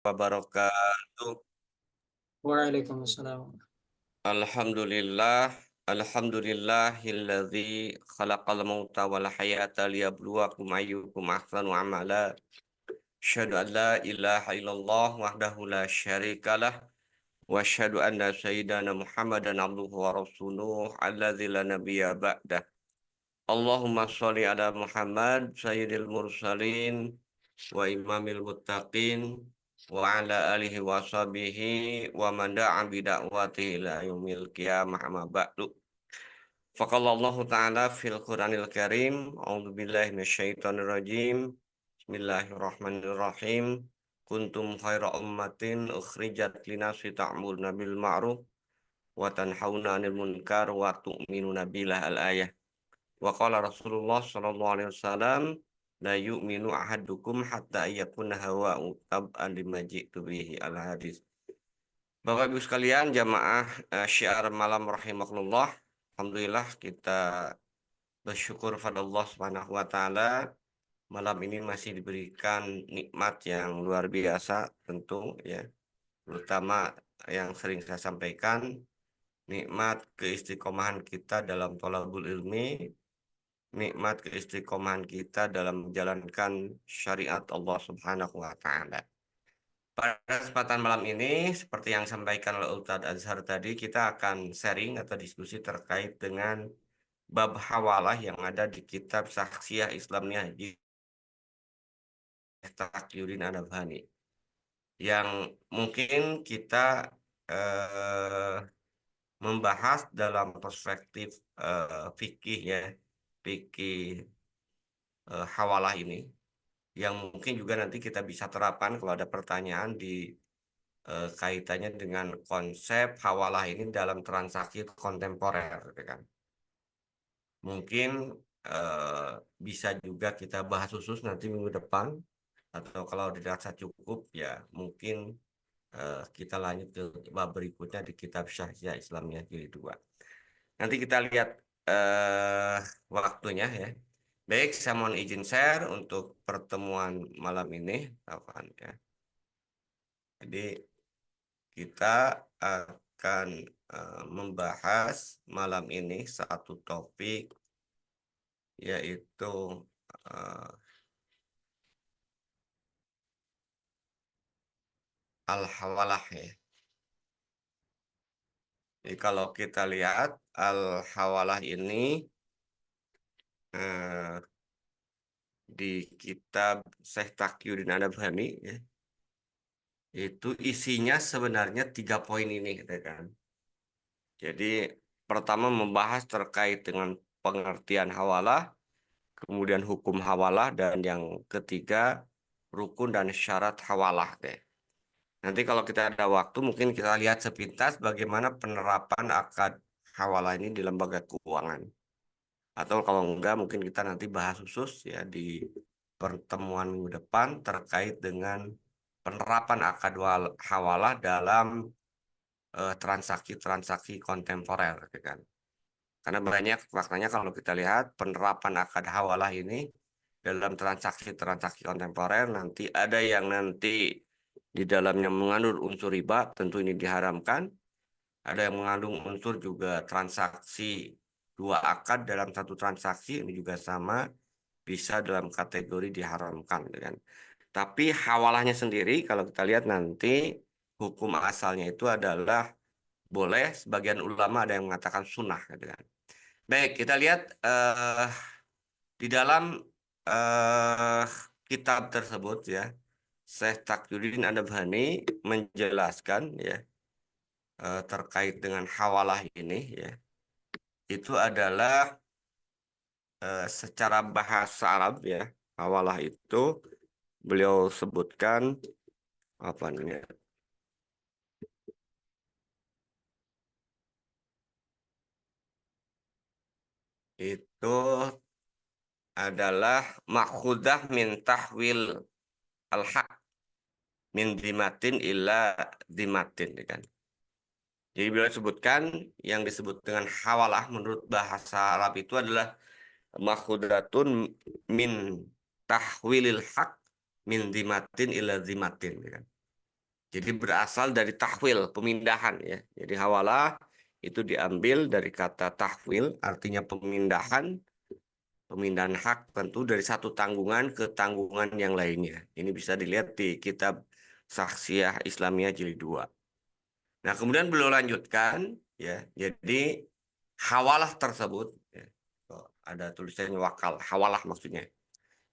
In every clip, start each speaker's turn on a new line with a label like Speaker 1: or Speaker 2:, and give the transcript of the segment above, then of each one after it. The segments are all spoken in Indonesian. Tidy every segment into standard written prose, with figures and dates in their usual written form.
Speaker 1: Wabarakatuh.
Speaker 2: Waalaikumsalam.
Speaker 1: Alhamdulillah. Alhamdulillahilladzi khalaqal mauta wal hayata liyabluwakum ayyukum ahsanu amala. Asyhadu an la ilaha illallah wahdahu la syarikalah wa asyhadu anna sayyidana Muhammadan abduhu wa rasuluh alladzi la nabiyya ba'dah. Allahumma sholli ala Muhammad sayyidil mursalin wa imamil muttaqin wa ala alihi wa sahbihi wa man da'a bi da'watihi ila yaumil qiyamah amma ba'du. Faqala Allah Ta'ala fil Qur'anil Karim, a'udzu billahi minasyaitonir rajim. Bismillahirrahmanirrahim. Kuntum khaira ummatin ukhrijat linasi ta'muruna bil ma'ruf wa tanhauna 'anil munkar wa tu'minuna billah al-ayah. Wa qala Rasulullah sallallahu alaihi wasallam la yu'minu ahadukum hatta yakuna hawa'u tab'an lima ji'tu bihi al-hadis. Bapak Ibu sekalian, jamaah syiar malam rahimakumullah. Alhamdulillah kita bersyukur pada Allah Subhanahu wa taala. Malam ini masih diberikan nikmat yang luar biasa tentu ya. Terutama yang sering saya sampaikan, nikmat keistiqomahan kita dalam thalabul ilmi, nikmat keistiqomahan kita dalam menjalankan syariat Allah Subhanahu wa taala. Pada kesempatan malam ini, seperti yang disampaikan oleh Ustadz Azhar tadi, kita akan sharing atau diskusi terkait dengan bab hawalah yang ada di kitab Saksiyah Islamiyah di Taqiyuddin An-Nabhani. Yang mungkin kita eh, membahas dalam perspektif fikih ya, fikih hawalah ini. Yang mungkin juga nanti kita bisa terapkan kalau ada pertanyaan di kaitannya dengan konsep hawalah ini dalam transaksi kontemporer, gitu kan. Mungkin bisa juga kita bahas khusus nanti minggu depan, atau kalau dirasa cukup ya mungkin kita lanjut ke bab berikutnya di kitab Syariah Islamiyah jilid 2. Nanti kita lihat waktunya ya. Baik, saya mohon izin share untuk pertemuan malam ini, kawan ya. Jadi kita akan membahas malam ini satu topik, yaitu al-hawalah ya. Jadi kalau kita lihat al-hawalah ini di kitab Syekh Taqiyuddin An-Nabhani ya, itu isinya sebenarnya 3 poin ini, gitu kan. Jadi pertama membahas terkait dengan pengertian hawalah, kemudian hukum hawalah, dan yang ketiga rukun dan syarat hawalah deh. Nanti kalau kita ada waktu mungkin kita lihat sepintas bagaimana penerapan akad hawalah ini di lembaga keuangan. Atau kalau enggak mungkin kita nanti bahas khusus ya di pertemuan minggu depan terkait dengan penerapan akad hawalah dalam transaksi-transaksi kontemporer, gitu kan. Karena banyak faktanya kalau kita lihat penerapan akad hawalah ini dalam transaksi-transaksi kontemporer nanti ada yang nanti di dalamnya mengandung unsur riba, tentu ini diharamkan. Ada yang mengandung unsur juga transaksi dua akad dalam satu transaksi, ini juga sama bisa dalam kategori diharamkan, kan. Tapi hawalahnya sendiri kalau kita lihat nanti hukum asalnya itu adalah boleh, sebagian ulama ada yang mengatakan sunnah, gitu kan. Baik, kita lihat di dalam eh, kitab tersebut ya, Syekh Taqiyuddin An-Nabhani menjelaskan ya terkait dengan hawalah ini ya, itu adalah secara bahasa Arab ya, hawalah itu beliau sebutkan apa namanya? Itu adalah makhudah min tahwil al-haq min dimatin ila dimatin, kan. Jadi beliau sebutkan yang disebut dengan hawalah menurut bahasa Arab itu adalah makhudatun min tahwilil haq min dimatin ila dimatin, kan. Jadi berasal dari tahwil, pemindahan ya. Jadi hawalah itu diambil dari kata tahwil, artinya pemindahan, pemindahan hak tentu dari satu tanggungan ke tanggungan yang lainnya. Ini bisa dilihat di kitab Saksiyah Islamiyah Jilid 2. Nah, kemudian beliau lanjutkan ya. Jadi hawalah tersebut ya, ada tulisannya wakal, hawalah maksudnya.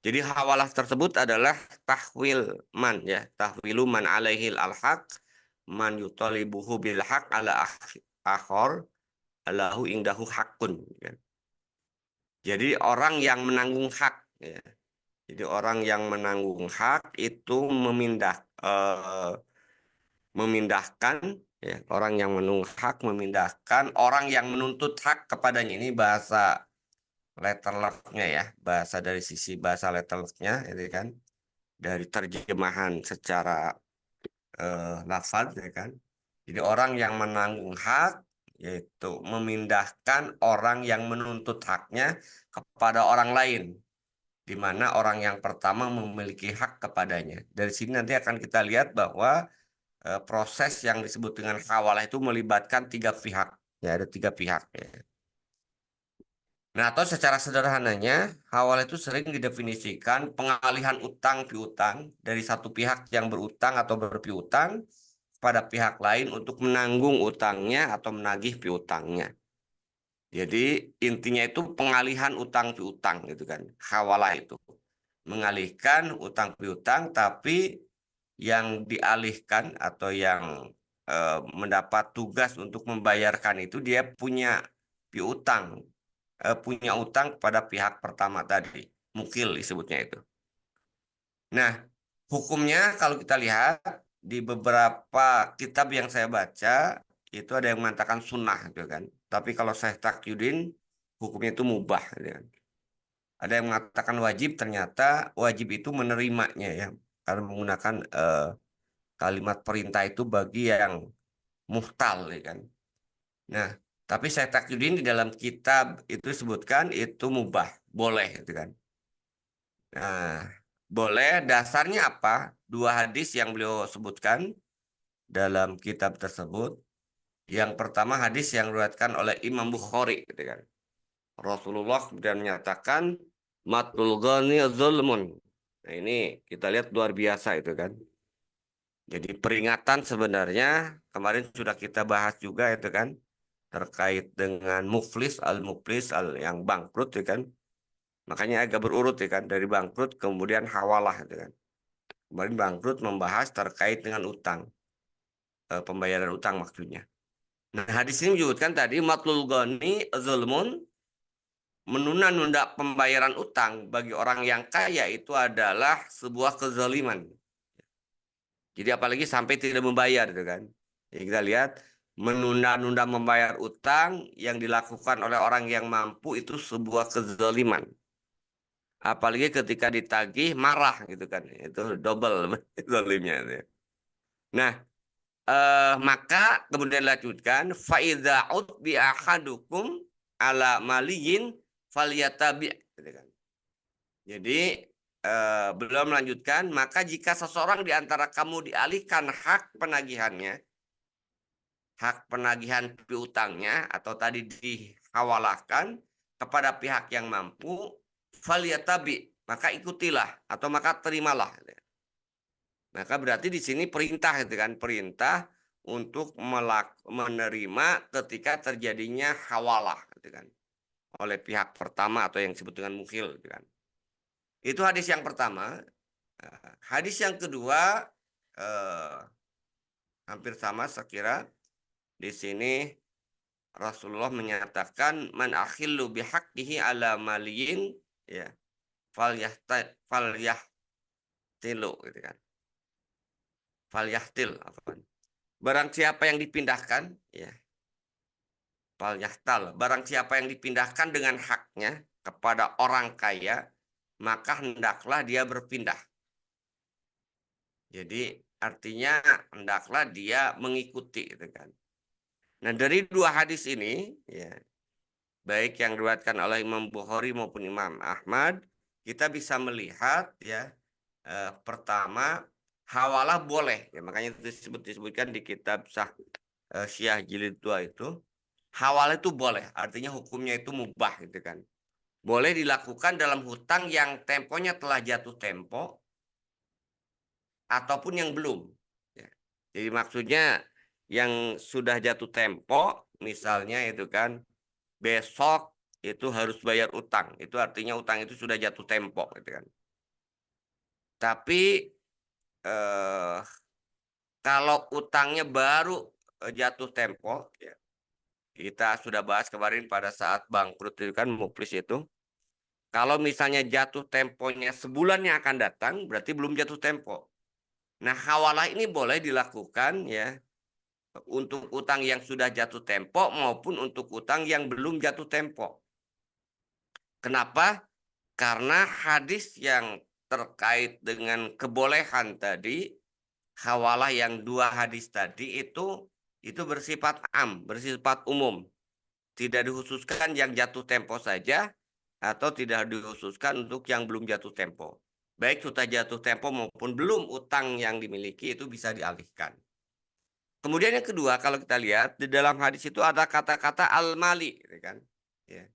Speaker 1: Jadi hawalah tersebut adalah tahwil man ya, tahwilu man alaihil alhaq man yutalibuhu bil haq ala akhor alahu indahu hakun ya. Jadi orang yang menanggung hak ya. Jadi orang yang menanggung hak itu memindahkan ya, orang yang menanggung hak memindahkan orang yang menuntut hak kepadanya. Ini bahasa letterleknya ya, bahasa dari sisi bahasa letterleknya itu kan, dari terjemahan secara lafaz ya kan. Jadi orang yang menanggung hak yaitu memindahkan orang yang menuntut haknya kepada orang lain, di mana orang yang pertama memiliki hak kepadanya. Dari sini nanti akan kita lihat bahwa proses yang disebut dengan hawalah itu melibatkan tiga pihak. Ya, ada tiga pihak ya. Nah, atau secara sederhananya, hawalah itu sering didefinisikan pengalihan utang piutang dari satu pihak yang berutang atau berpiutang pada pihak lain untuk menanggung utangnya atau menagih piutangnya. Jadi intinya itu pengalihan utang piutang gitu kan. Hawalah itu mengalihkan utang piutang, tapi yang dialihkan atau yang mendapat tugas untuk membayarkan itu dia punya piutang, punya utang pada pihak pertama tadi, mukil disebutnya itu. Nah, hukumnya kalau kita lihat di beberapa kitab yang saya baca itu ada yang mengatakan sunnah gitu kan. Tapi kalau saya takyudin hukumnya itu mubah gitu kan. Ada yang mengatakan wajib, ternyata wajib itu menerimanya ya, karena menggunakan kalimat perintah itu bagi yang muhtal ya kan. Nah, tapi saya takyudin di dalam kitab itu sebutkan itu mubah, boleh gitu kan. Nah, boleh dasarnya apa? Dua hadis yang beliau sebutkan dalam kitab tersebut. Yang pertama hadis yang diriwayatkan oleh Imam Bukhari gitu kan. Rasulullah kemudian menyatakan matul ghani zulmun. Nah, ini kita lihat luar biasa itu kan. Jadi peringatan sebenarnya kemarin sudah kita bahas juga itu kan, terkait dengan muflis al yang bangkrut ya kan. Makanya agak berurut ya kan, dari bangkrut kemudian hawalah itu kan. Kemarin bangkrut membahas terkait dengan utang, pembayaran utang maksudnya. Nah, hadis ini menyebutkan tadi matlul ghani zulmun, menunda-nunda pembayaran utang bagi orang yang kaya itu adalah sebuah kezaliman. Jadi apalagi sampai tidak membayar itu kan. Ya, kita lihat menunda-nunda membayar utang yang dilakukan oleh orang yang mampu itu sebuah kezaliman. Apalagi ketika ditagih marah gitu kan. Itu double zalimnya. Nah, maka kemudian lanjutkan faidza bi ahadukum ala maliyin falyatabi gitu kan. Jadi belum melanjutkan, maka jika seseorang di antara kamu dialihkan hak penagihan piutangnya atau tadi dihawalahkan kepada pihak yang mampu, falyatabi, maka ikutilah atau maka terimalah. Maka berarti di sini perintah gitu kan, perintah untuk menerima ketika terjadinya hawalah gitu kan oleh pihak pertama atau yang disebut dengan mukhil gitu kan. Itu hadis yang pertama. Hadis yang kedua eh, hampir sama sekira. Di sini Rasulullah menyatakan man akhillu bihaqqihi ala maliyin ya falyahtilu gitu kan. Falyahtil apa? Barang siapa yang dipindahkan ya falyahtal. Barang siapa yang dipindahkan dengan haknya kepada orang kaya, maka hendaklah dia berpindah. Jadi artinya hendaklah dia mengikuti gitu kan. Nah, dari dua hadis ini ya, baik yang diriwayatkan oleh Imam Bukhari maupun Imam Ahmad, kita bisa melihat ya pertama hawalah boleh. Ya, makanya itu disebutkan di kitab Syiah Jilid 2 itu. Hawalah itu boleh, artinya hukumnya itu mubah gitu kan. Boleh dilakukan dalam hutang yang temponya telah jatuh tempo ataupun yang belum. Ya. Jadi maksudnya yang sudah jatuh tempo, misalnya itu kan besok itu harus bayar utang. Itu artinya utang itu sudah jatuh tempo gitu kan. Tapi eh, kalau utangnya baru jatuh tempo, ya, kita sudah bahas kemarin pada saat bangkrut itu kan muflis itu. Kalau misalnya jatuh temponya sebulan yang akan datang, berarti belum jatuh tempo. Nah, hawalah ini boleh dilakukan ya untuk utang yang sudah jatuh tempo maupun untuk utang yang belum jatuh tempo. Kenapa? Karena hadis yang terkait dengan kebolehan tadi, hawalah yang dua hadis tadi itu bersifat bersifat umum. Tidak dikhususkan yang jatuh tempo saja atau tidak dikhususkan untuk yang belum jatuh tempo. Baik sudah jatuh tempo maupun belum utang yang dimiliki itu bisa dialihkan. Kemudian yang kedua, kalau kita lihat di dalam hadis itu ada kata-kata al-mali, gitu kan? Ya.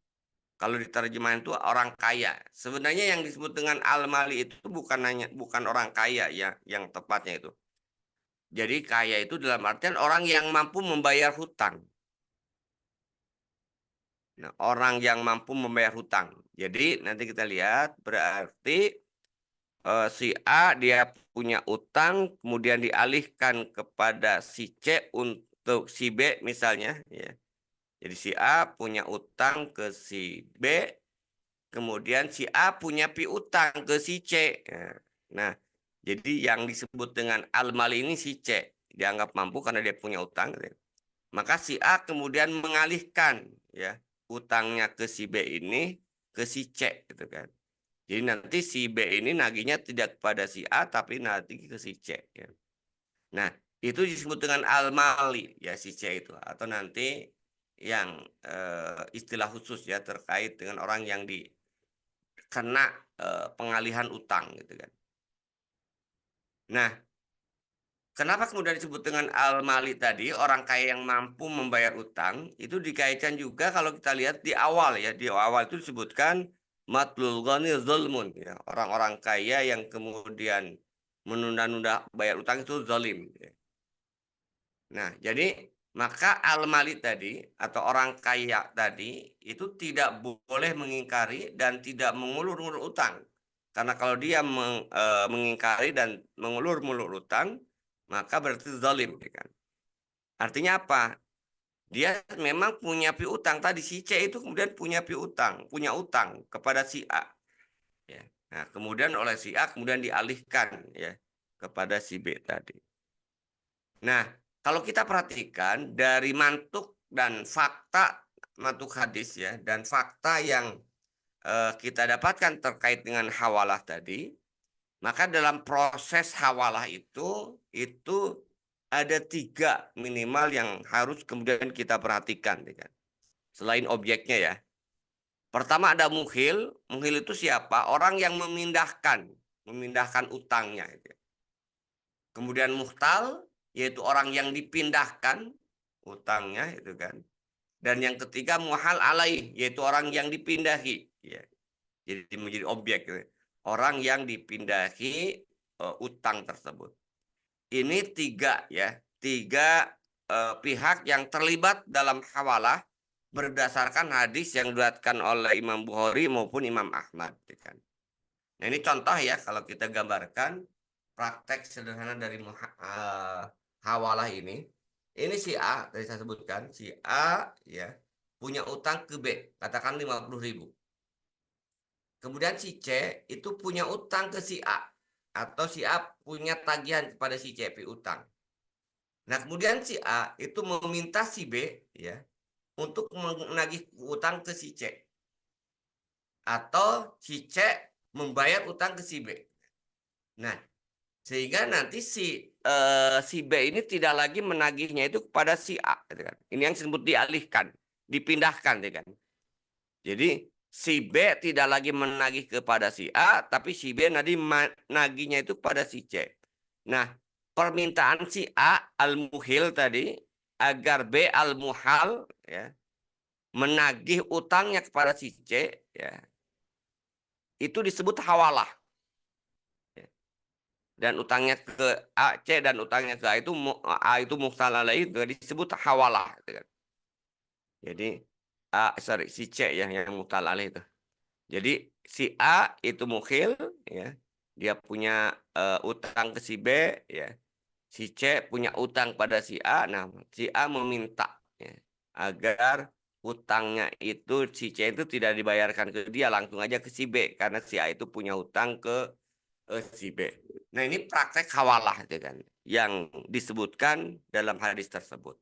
Speaker 1: Kalau diterjemahin itu orang kaya. Sebenarnya yang disebut dengan al-mali itu bukan orang kaya ya, yang tepatnya itu. Jadi kaya itu dalam artian orang yang mampu membayar hutang. Nah, orang yang mampu membayar hutang. Jadi nanti kita lihat berarti si A dia punya utang kemudian dialihkan kepada si C untuk si B misalnya ya. Jadi si A punya utang ke si B, kemudian si A punya piutang ke si C. Nah, jadi yang disebut dengan al-mali ini si C dianggap mampu karena dia punya utang. Gitu. Maka si A kemudian mengalihkan ya utangnya ke si B ini ke si C gitu kan. Jadi nanti si B ini nagihnya tidak kepada si A tapi nanti ke si C ya. Nah, itu disebut dengan al-mali ya si C itu atau nanti yang istilah khusus ya terkait dengan orang yang dikena pengalihan utang gitu kan. Nah, kenapa kemudian disebut dengan al-mali tadi, orang kaya yang mampu membayar utang, itu dikaitkan juga kalau kita lihat di awal ya, di awal itu disebutkan matlul ghani zulmun ya, orang-orang kaya yang kemudian menunda-nunda bayar utang itu zalim ya. Nah, jadi maka al-mali tadi atau orang kaya tadi itu tidak boleh mengingkari dan tidak mengulur-ulur utang. Karena kalau dia mengingkari dan mengulur-ulur utang, maka berarti zalim ya kan. Artinya apa? Dia memang punya piutang tadi si C itu kemudian punya piutang, punya utang kepada si A ya. Nah, kemudian oleh si A kemudian dialihkan ya kepada si B tadi. Nah, kalau kita perhatikan dari mantuk dan fakta mantuk hadis ya dan fakta yang kita dapatkan terkait dengan hawalah tadi, maka dalam proses hawalah itu ada tiga minimal yang harus kemudian kita perhatikan, ya kan? Selain objeknya ya. Pertama ada muhil. Muhil itu siapa? Orang yang memindahkan utangnya. Gitu. Kemudian muhtal, yaitu orang yang dipindahkan utangnya, itu kan. Dan yang ketiga muhal alaih, yaitu orang yang dipindahi. Ya. Jadi menjadi objek. Gitu. Orang yang dipindahi utang tersebut. Ini tiga ya, tiga pihak yang terlibat dalam hawalah berdasarkan hadis yang diriwayatkan oleh Imam Bukhari maupun Imam Ahmad. Kan. Nah ini contoh ya kalau kita gambarkan praktek sederhana dari hawalah ini. Ini si A, tadi saya sebutkan, si A ya punya utang ke B, katakan 50.000. Kemudian si C itu punya utang ke si A atau si A punya tagihan kepada si C utang. Nah, kemudian si A itu meminta si B ya untuk menagih utang ke si C atau si C membayar utang ke si B. Nah, sehingga nanti si B ini tidak lagi menagihnya itu kepada si A, gitu kan. Ini yang disebut dialihkan, dipindahkan, gitu kan. Jadi si B tidak lagi menagih kepada si A, tapi si B nanti menagihnya itu kepada si C. Nah, permintaan si A al-muhil tadi agar B al-muhal ya menagih utangnya kepada si C ya itu disebut hawalah. Ya. Dan utangnya ke A, C dan utangnya ke A itu muhtal alaih itu disebut hawalah. Gitu kan. Jadi si C ya yang muhtal alaih itu. Jadi si A itu muhil ya. Dia punya utang ke si B ya. Si C punya utang pada si A. Nah, si A meminta ya, agar utangnya itu si C itu tidak dibayarkan ke dia, langsung aja ke si B karena si A itu punya utang ke si B. Nah, ini praktek hawalah itu kan yang disebutkan dalam hadis tersebut.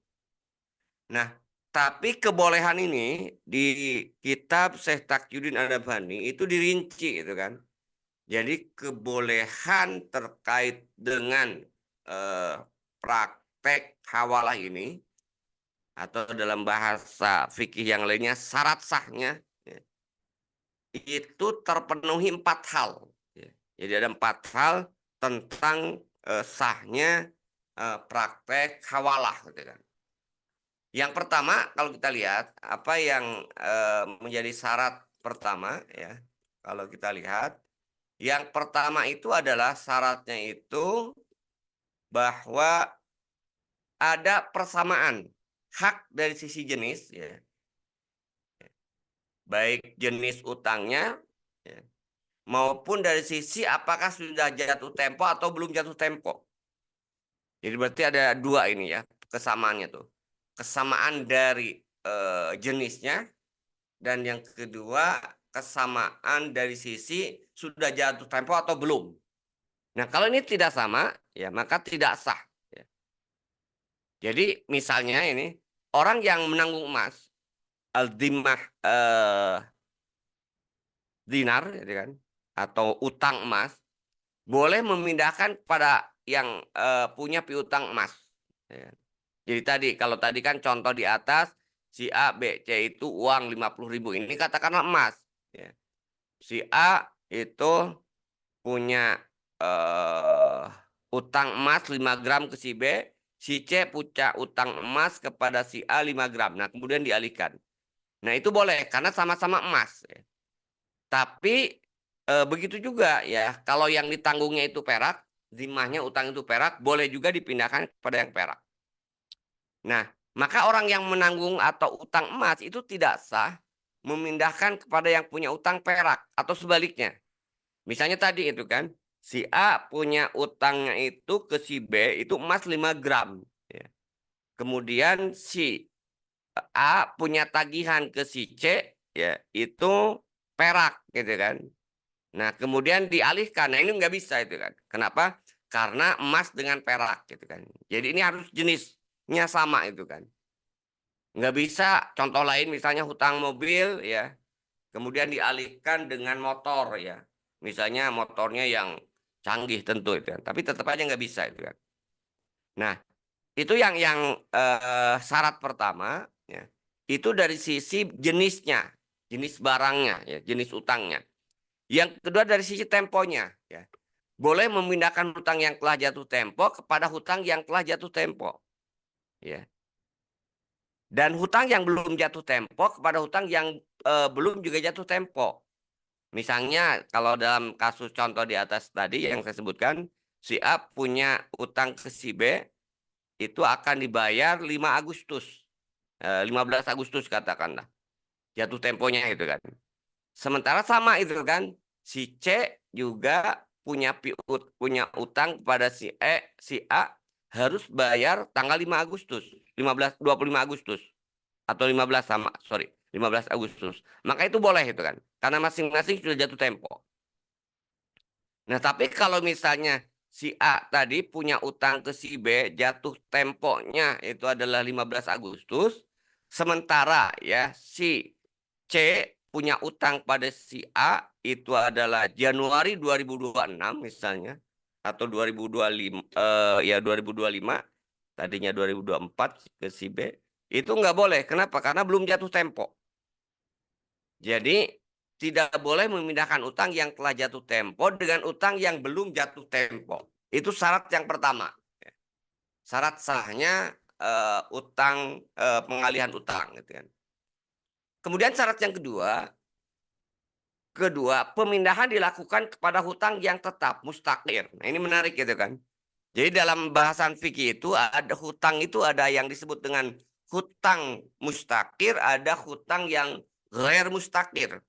Speaker 1: Nah, tapi kebolehan ini di kitab Syekh Taqiyuddin Ad-Dabani itu dirinci itu kan. Jadi kebolehan terkait dengan eh, praktek hawalah ini atau dalam bahasa fikih yang lainnya syarat sahnya ya, itu terpenuhi 4 hal. Ya. Jadi ada 4 hal tentang sahnya praktek hawalah gitu kan. Yang pertama kalau kita lihat apa yang menjadi syarat pertama ya kalau kita lihat yang pertama itu adalah syaratnya itu bahwa ada persamaan hak dari sisi jenis, ya, baik jenis utangnya ya, maupun dari sisi apakah sudah jatuh tempo atau belum jatuh tempo. Jadi berarti ada dua ini ya kesamaannya tuh, kesamaan dari jenisnya dan yang kedua kesamaan dari sisi sudah jatuh tempo atau belum. Nah kalau ini tidak sama ya maka tidak sah. Ya. Jadi misalnya ini orang yang menanggung emas al-dhimmah dinar gitu kan atau utang emas boleh memindahkan kepada yang punya piutang emas. Ya kan. Jadi tadi kalau tadi kan contoh di atas si A, B, C itu uang 50.000 ini katakanlah emas. Ya. Si A itu punya eh, utang emas 5 gram ke si B, si C punya utang emas kepada si A 5 gram. Nah, kemudian dialihkan. Nah, itu boleh karena sama-sama emas. Ya. Tapi begitu juga ya, kalau yang ditanggungnya itu perak, zimahnya utang itu perak, boleh juga dipindahkan kepada yang perak. Nah, maka orang yang menanggung atau utang emas itu tidak sah memindahkan kepada yang punya utang perak atau sebaliknya. Misalnya tadi itu kan, si A punya utangnya itu ke si B itu emas 5 gram. Ya. Kemudian si A punya tagihan ke si C, ya itu perak gitu kan. Nah kemudian dialihkan, nah ini nggak bisa itu kan. Kenapa? Karena emas dengan perak gitu kan. Jadi ini harus jenisnya sama itu kan. Nggak bisa contoh lain misalnya hutang mobil ya, kemudian dialihkan dengan motor ya. Misalnya motornya yang canggih tentu itu kan. Tapi tetap aja nggak bisa itu kan. Nah, itu yang syarat pertama ya. Itu dari sisi jenisnya, jenis barangnya ya, jenis utangnya. Yang kedua dari sisi temponya ya. Boleh memindahkan hutang yang telah jatuh tempo kepada hutang yang telah jatuh tempo. Ya. Dan hutang yang belum jatuh tempo kepada hutang yang belum juga jatuh tempo. Misalnya kalau dalam kasus contoh di atas tadi yang saya sebutkan, si A punya utang ke si B itu akan dibayar 5 Agustus. 15 Agustus katakanlah. Jatuh temponya itu kan. Sementara sama itu kan. Si C juga punya utang kepada si A harus bayar tanggal 5 Agustus, 25 Agustus atau 15 sama, sorry, 15 Agustus. Maka itu boleh itu kan. Karena masing-masing sudah jatuh tempo. Nah, tapi kalau misalnya si A tadi punya utang ke si B, jatuh temponya itu adalah 15 Agustus, sementara ya si C punya utang pada si A itu adalah Januari 2026 misalnya atau 2025 ya 2025 tadinya 2024 ke si B itu nggak boleh. Kenapa? Karena belum jatuh tempo. Jadi tidak boleh memindahkan utang yang telah jatuh tempo dengan utang yang belum jatuh tempo. Itu syarat yang pertama. Syarat sahnya pengalihan utang gitu kan. Kemudian syarat yang kedua, pemindahan dilakukan kepada hutang yang tetap mustaqir. Nah, ini menarik gitu kan. Jadi dalam bahasan fikih itu ada hutang itu ada yang disebut dengan hutang mustakir, ada hutang yang ghair mustakir.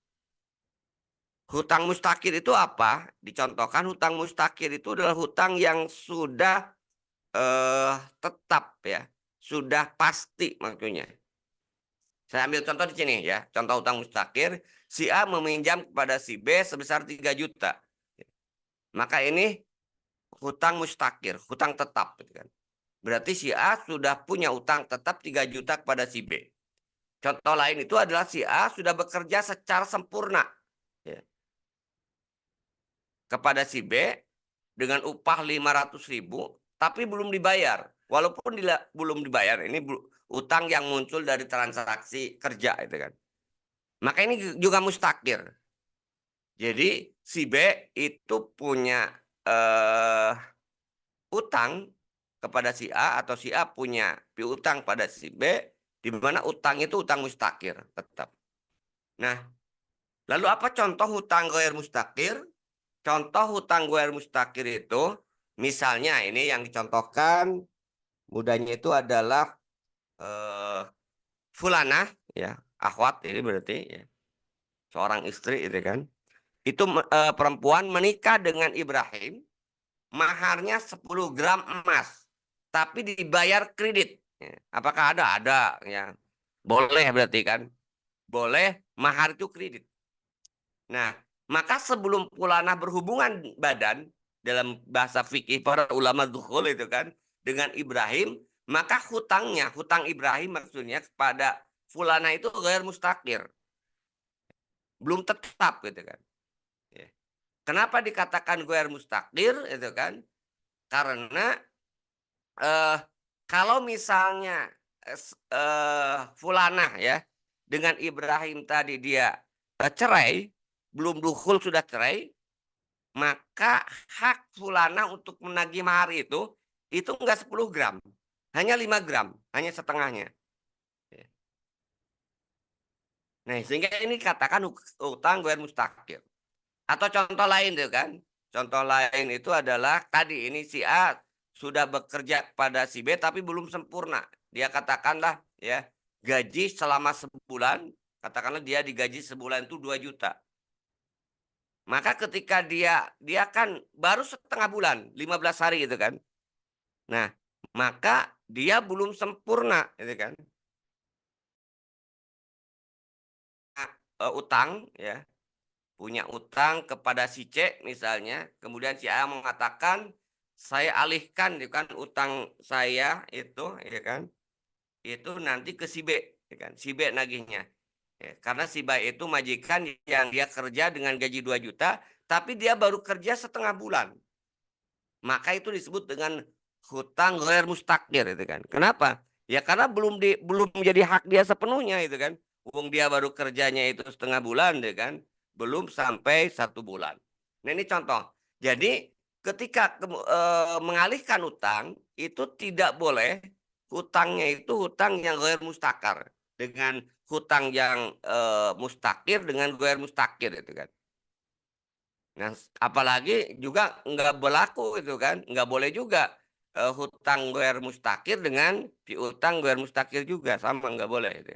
Speaker 1: Hutang mustakir itu apa? Dicontohkan hutang mustakir itu adalah hutang yang sudah tetap ya, sudah pasti maksudnya. Saya ambil contoh di sini ya, contoh hutang mustakir, si A meminjam kepada si B sebesar 3 juta. Maka ini hutang mustakir, hutang tetap gitu kan. Berarti si A sudah punya utang tetap 3 juta kepada si B. Contoh lain itu adalah si A sudah bekerja secara sempurna ya, kepada si B dengan upah 500.000, tapi belum dibayar. Walaupun belum dibayar, ini utang yang muncul dari transaksi kerja itu kan. Maka ini juga mustakir. Jadi si B itu punya utang kepada si A atau si A punya piutang pada si B, di mana utang itu utang mustakir tetap. Nah, lalu apa contoh hutang ghair mustakir? Contoh hutang ghair mustakir itu, misalnya ini yang dicontohkan mudahnya itu adalah fulanah ya, akhwat ini berarti ya, seorang istri itu kan. Itu perempuan menikah dengan Ibrahim, maharnya 10 gram emas, tapi dibayar kredit. Ya, apakah ada? Ada ya. Boleh berarti kan? Boleh mahar itu kredit. Nah, maka sebelum fulanah berhubungan badan dalam bahasa fikih para ulama dukhul itu kan dengan Ibrahim, maka hutangnya, hutang Ibrahim maksudnya kepada fulanah itu ghair mustakir. Belum tetap gitu kan. Ya. Kenapa dikatakan ghair mustakir itu kan? Karena kalau misalnya fulanah ya dengan Ibrahim tadi dia cerai, belum dukhul sudah cerai, maka hak fulanah untuk menagih mahar itu enggak 10 gram, hanya 5 gram, hanya setengahnya. Ya. Nah, sehingga ini katakan utang ghair mustakir. Atau contoh lain tuh kan. Contoh lain itu adalah tadi ini si A sudah bekerja pada si B tapi belum sempurna. Dia katakanlah ya gaji selama sebulan, katakanlah dia digaji sebulan itu 2 juta. Maka ketika dia kan baru setengah bulan, 15 hari itu kan. Nah, maka dia belum sempurna gitu kan. Nah, utang ya, punya utang kepada si C misalnya, kemudian si A mengatakan saya alihkan ya kan utang saya itu ya kan, itu nanti ke si B ya kan, si B nagihnya. Ya, karena si B itu majikan yang dia kerja dengan gaji 2 juta, tapi dia baru kerja setengah bulan. Maka itu disebut dengan hutang ghair mustakir itu kan. Kenapa? Ya karena belum menjadi hak dia sepenuhnya itu kan. Wong dia baru kerjanya itu setengah bulan ya kan. Belum sampai 1 bulan. Nah ini contoh. Jadi ketika mengalihkan utang itu tidak boleh hutangnya itu hutang yang ghair mustakar dengan hutang yang mustakir dengan ghair mustakir itu kan. Nah, apalagi juga nggak berlaku itu kan, nggak boleh juga hutang ghair mustakir dengan piutang ghair mustakir juga sama nggak boleh itu.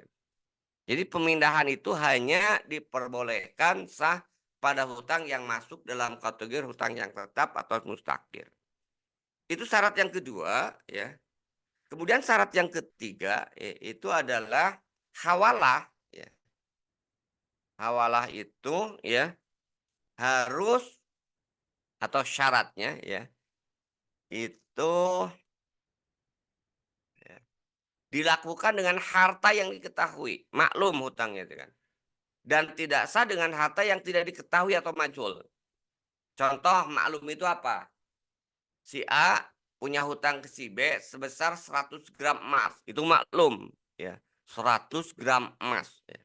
Speaker 1: Jadi pemindahan itu hanya diperbolehkan sah pada hutang yang masuk dalam kategori hutang yang tetap atau mustakir. Itu syarat yang kedua ya. Kemudian syarat yang ketiga itu adalah hawalah ya. Hawalah itu ya harus atau syaratnya ya itu ya, dilakukan dengan harta yang diketahui, maklum hutangnya itu kan. Dan tidak sah dengan harta yang tidak diketahui atau majhul. Contoh maklum itu apa? Si A punya hutang ke si B sebesar 100 gram emas. Itu maklum ya. 100 gram emas ya.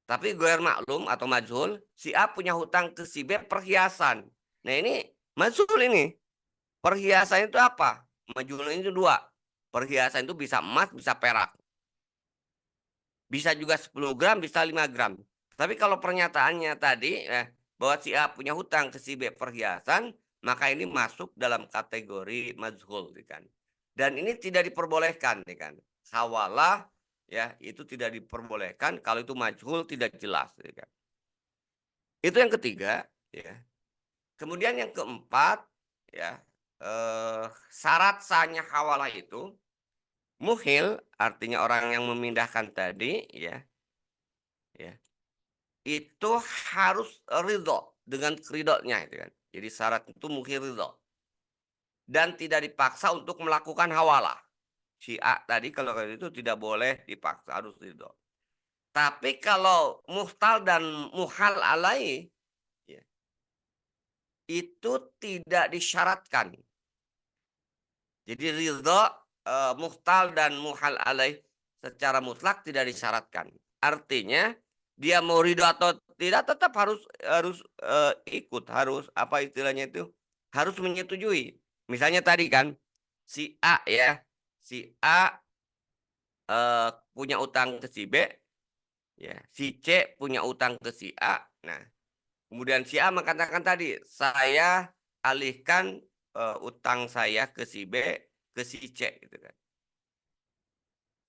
Speaker 1: Tapi ghair maklum atau majhul, si A punya hutang ke si B perhiasan. Nah, ini majhul ini. Perhiasan itu apa? Majhul itu dua. Perhiasan itu bisa emas, bisa perak. Bisa juga 10 gram, bisa 5 gram. Tapi kalau pernyataannya tadi bahwa si A punya hutang ke si B perhiasan, maka ini masuk dalam kategori majhul, ya kan. Dan ini tidak diperbolehkan, ya kan. Hawalah ya itu tidak diperbolehkan kalau itu majhul tidak jelas, ya kan. Itu yang ketiga, ya. Kemudian yang keempat, ya, syarat sahnya hawalah itu muhil, artinya orang yang memindahkan tadi, ya, itu harus ridho dengan ridhonya itu kan. Jadi syarat itu muhil ridho dan tidak dipaksa untuk melakukan hawalah. Si A tadi kalau kayak itu tidak boleh dipaksa, harus ridho. Tapi kalau muhtal dan muhal alai, ya, itu tidak disyaratkan. Jadi ridho, muhtal dan muhal alaih secara mutlak tidak disyaratkan. Artinya dia mau ridho atau tidak tetap harus harus, ikut, harus apa istilahnya itu, harus menyetujui. Misalnya tadi kan, si A ya, si A, punya utang ke si B, ya, si C punya utang ke si A. Nah, kemudian si A mengatakan tadi, "Saya alihkan, utang saya ke si B, ke si C," gitu kan.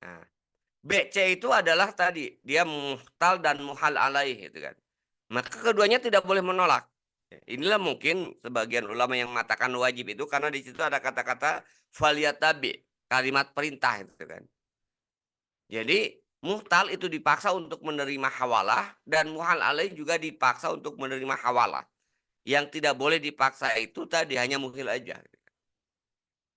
Speaker 1: Nah, B, C itu adalah tadi, dia muhtal dan muhal alaih gitu kan. Maka keduanya tidak boleh menolak. Inilah mungkin sebagian ulama yang mengatakan wajib itu karena di situ ada kata-kata "falyatabi", kalimat perintah itu kan. Jadi muhtal itu dipaksa untuk menerima hawalah dan muhal alaih juga dipaksa untuk menerima hawalah. Yang tidak boleh dipaksa itu tadi hanya muhil aja.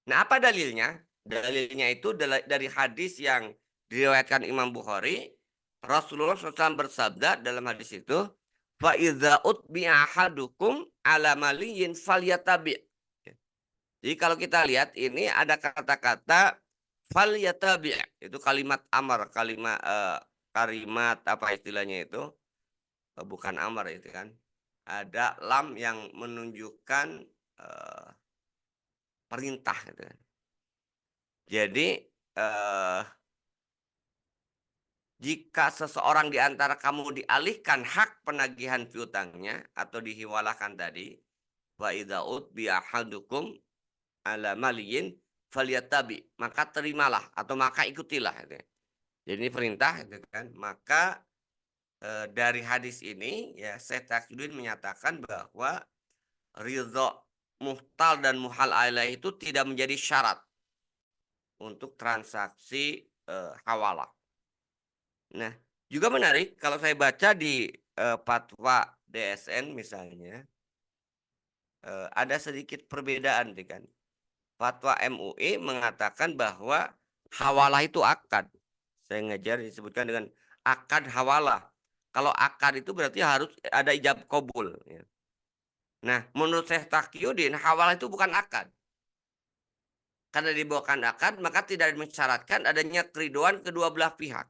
Speaker 1: Nah, apa dalilnya? Dalilnya itu dari hadis yang diriwayatkan Imam Bukhari, Rasulullah SAW bersabda dalam hadis itu, "Fa idza utbi'a ahadukum ala maliyin falyatabi." Ya. Jadi kalau kita lihat ini ada kata-kata falyatabi, itu kalimat amar, kalimat apa istilahnya itu? Bukan amar itu kan. Ada lam yang menunjukkan perintah gitu kan. Jadi, jika seseorang di antara kamu dialihkan hak penagihan piutangnya atau dihiwalahkan tadi, wa idza utbi ahadukum ala maliyin falyatabi, maka terimalah atau maka ikutilah gitu ya. Jadi ini perintah gitu kan. Maka dari hadis ini ya Syekh Taqiyuddin menyatakan bahwa ridho muhtal dan muhal alaih itu tidak menjadi syarat untuk transaksi hawalah. Nah, juga menarik kalau saya baca di, fatwa DSN misalnya, ada sedikit perbedaan nih kan. Fatwa MUI mengatakan bahwa hawalah itu akad. Saya ngejar disebutkan dengan akad hawalah. Kalau akad itu berarti harus ada ijab kabul ya. Nah, menurut Syekh Taqiyuddin hawalah itu bukan akad. Karena dibawakan akad maka tidak mensyaratkan adanya keriduan kedua belah pihak.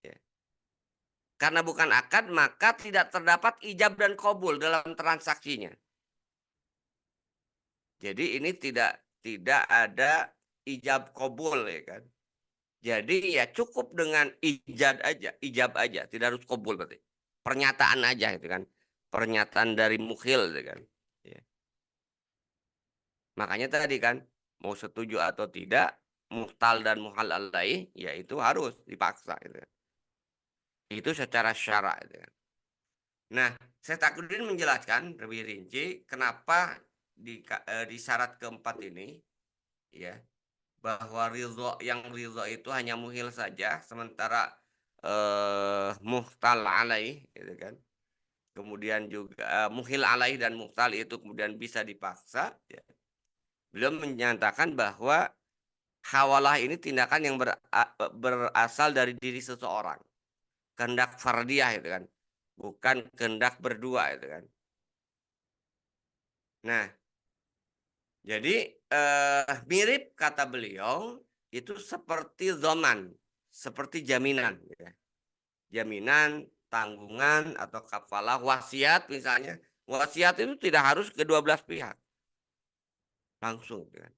Speaker 1: Ya. Karena bukan akad, maka tidak terdapat ijab dan kabul dalam transaksinya. Jadi ini tidak ada ijab kabul ya kan. Jadi ya cukup dengan ijab aja, tidak harus kabul berarti. Pernyataan aja itu kan. Pernyataan dari mukhil gitu kan. Ya. Makanya tadi kan mau setuju atau tidak, muhtal dan muhal alaih, ya itu harus dipaksa gitu kan. Itu secara syara gitu kan. Nah, Syekh Taqiyuddin menjelaskan lebih rinci kenapa di syarat keempat ini ya, bahwa ridho itu hanya muhil saja sementara muhtal alaih gitu kan. Kemudian juga muhil alaih dan muhtal itu kemudian bisa dipaksa ya. Beliau menyatakan bahwa hawalah ini tindakan yang berasal dari diri seseorang. Kehendak fardiyah itu kan. Bukan kehendak berdua itu kan. Nah, jadi mirip kata beliau itu seperti zaman, seperti jaminan ya. Jaminan, tanggungan atau kafalah, wasiat misalnya. Wasiat itu tidak harus kedua belas pihak. langsung gitu kan.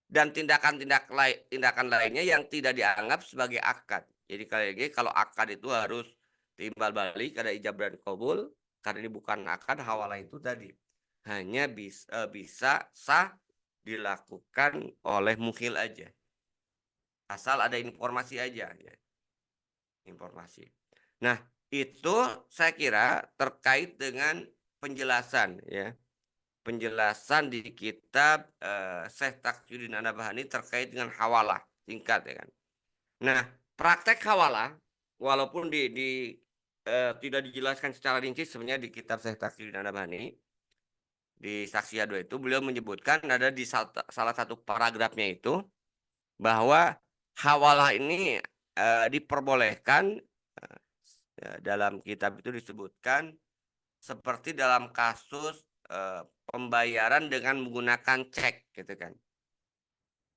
Speaker 1: Dan tindakan lainnya yang tidak dianggap sebagai akad. Jadi kali ini kalau akad itu harus timbal balik, ada ijab dan kabul, karena ini bukan akad, hawalah itu tadi hanya bisa sah dilakukan oleh mukhil aja, asal ada informasi aja ya, informasi. Nah, itu saya kira terkait dengan penjelasan ya. Penjelasan di kitab Syekh Taqiyuddin An-Nabhani terkait dengan hawalah singkat ya kan. Nah, praktek hawalah walaupun tidak dijelaskan secara rinci sebenarnya di kitab Syekh Taqiyuddin An-Nabhani di Saksi Ado itu beliau menyebutkan ada di salah satu paragrafnya itu bahwa hawalah ini diperbolehkan dalam kitab itu disebutkan seperti dalam kasus pembayaran dengan menggunakan cek gitu kan.